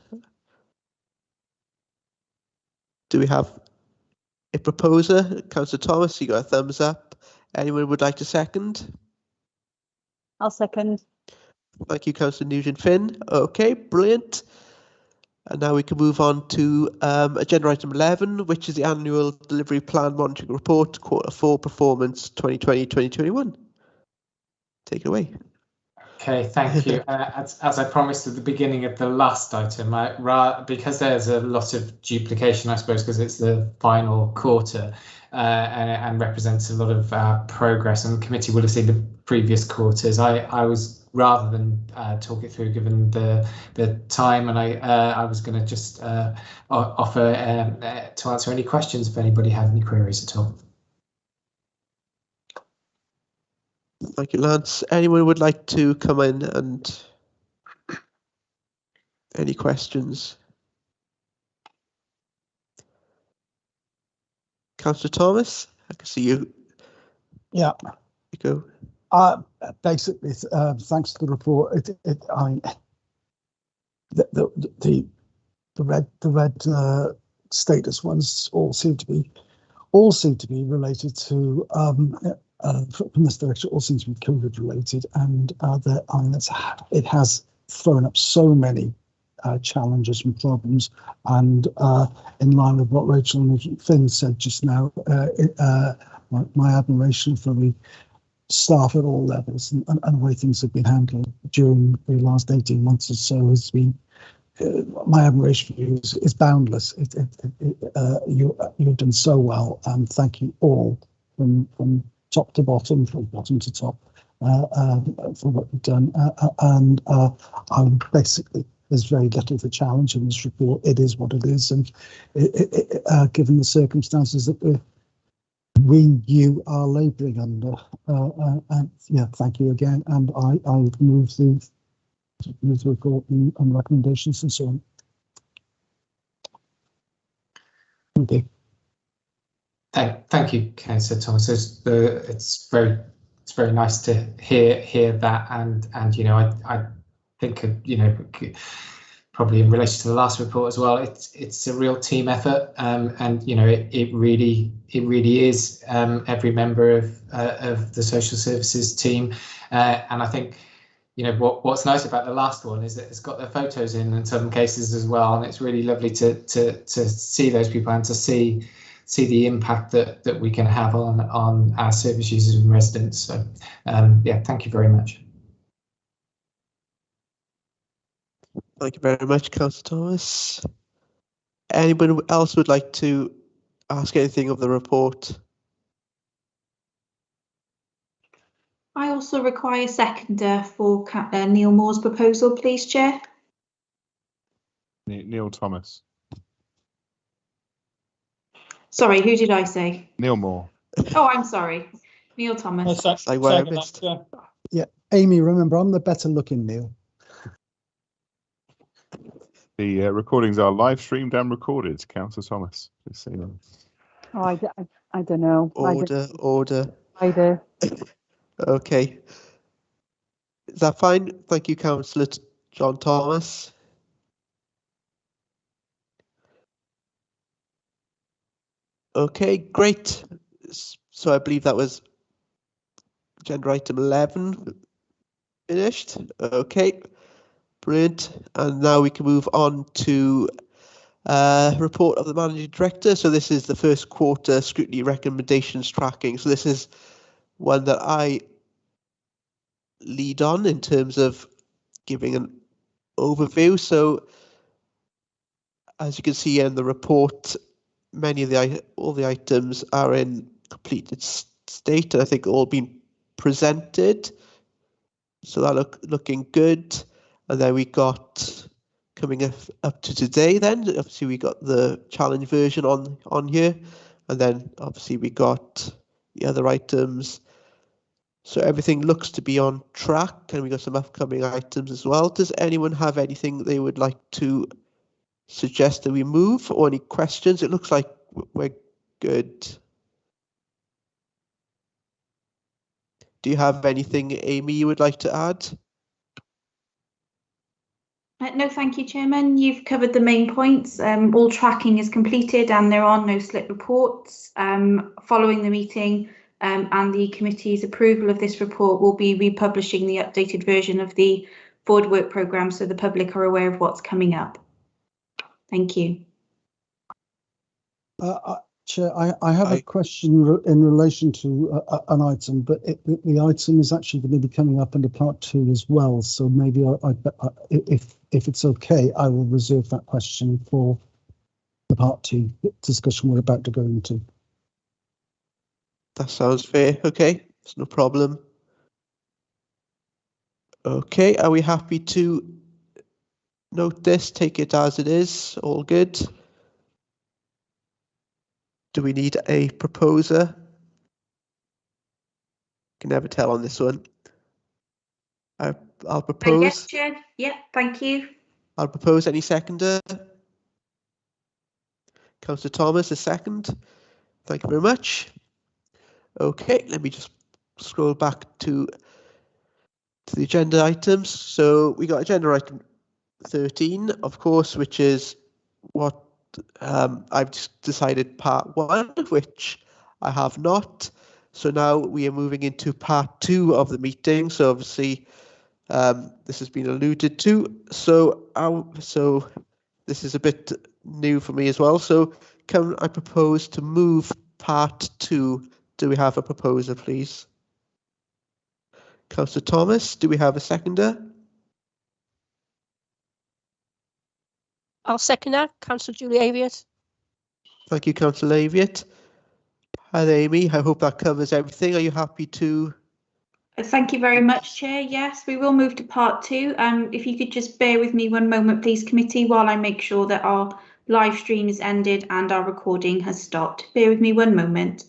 Do we have a proposer? Councillor Thomas, you got a thumbs up. Anyone would like to second? I'll second. Thank you, Councillor Nugent-Finn. Okay, brilliant. And now we can move on to agenda item 11, which is the annual delivery plan monitoring report, Q4 performance 2020-2021. Take it away. Okay, thank you. As I promised at the beginning of the last item, because there's a lot of duplication, I suppose, because it's the final quarter and represents a lot of progress, and the committee will have seen the previous quarters. I was, rather than talk it through, given the time, and I was going to just offer to answer any questions if anybody had any queries at all. Thank you, Lance. Anyone would like to come in and any questions? Councillor Thomas, I can see you. Yeah. You go. Basically, thanks to the report, the red status ones all seem to be related to from this direction, all seems to be COVID related, and it has thrown up so many challenges and problems. And in line with what Rachel and Finn said just now, my admiration for the staff at all levels and the way things have been handled during the last 18 months or so has been. My admiration for you is boundless. You've done so well, and thank you all from top to bottom, from bottom to top, for what you've done. And basically, there's very little to challenge in this report. It is what it is, and given the circumstances that you are labouring under, and yeah, thank you again. And I move the report and recommendations and so on. Okay. Thank you, Councillor Thomas. It's very nice to hear that, and you know, I think you know, probably in relation to the last report as well, it's a real team effort, and you know, it really is every member of the social services team, and I think, you know, what's nice about the last one is that it's got their photos in some cases as well, and it's really lovely to see those people and to see the impact that we can have on our service users and residents. So yeah, thank you very much. Thank you very much, Councillor Thomas. Anyone else would like to ask anything of the report? I also require a seconder for Neil Moore's proposal, please, Chair. Neil Thomas. Sorry, who did I say? Neil Moore. Oh, I'm sorry. Neil Thomas. Yeah, Amy, remember, I'm the better looking Neil. The recordings are live streamed and recorded, Councillor Thomas. Just so you know. Oh, I don't know. Order. Either. Okay. Is that fine? Thank you, Councillor John Thomas. Okay, great. So I believe that was agenda item 11 finished. Okay, brilliant. And now we can move on to report of the Managing Director. So this is the first quarter scrutiny recommendations tracking. So this is one that I lead on in terms of giving an overview. So as you can see in the report, many of all the items are in completed state, and I think all been presented. So that looking good. And then we got coming up to today. Then obviously we got the challenge version on here, and then obviously we got the other items. So everything looks to be on track, and we got some upcoming items as well. Does anyone have anything they would like to suggest that we move, or any questions? It looks like we're good. Do you have anything, Amy, you would like to add? No, thank you, Chairman. You've covered the main points. All tracking is completed and there are no slip reports. Following the meeting and the committee's approval of this report, we'll be republishing the updated version of the forward work programme so the public are aware of what's coming up. Thank you. Chair, I have a question in relation to an item, but the item is actually going to be coming up under part 2 as well. So maybe if it's okay, I will reserve that question for the part 2 discussion we're about to go into. That sounds fair. Okay, it's no problem. Okay, are we happy to note this, take it as it is? All good? Do we need a proposer? Can never tell on this one. I'll propose. Yes, Chair. Yeah, thank you. I'll propose. Any seconder? Councillor Thomas, a second. Thank you very much. Okay, let me just scroll back to the agenda items. So we got agenda item 13, of course, which is what I've just decided part 1, which I have not. So now we are moving into part 2 of the meeting. So obviously this has been alluded to. So this is a bit new for me as well. So can I propose to move part 2? Do we have a proposer, please? Councillor Thomas, do we have a seconder? I'll second that. Councillor Julie Aviat. Thank you, Councillor Aviat. Hi there, Amy. I hope that covers everything. Are you happy to? Thank you very much, Chair. Yes, we will move to part 2. If you could just bear with me one moment, please, committee, while I make sure that our live stream is ended and our recording has stopped. Bear with me one moment.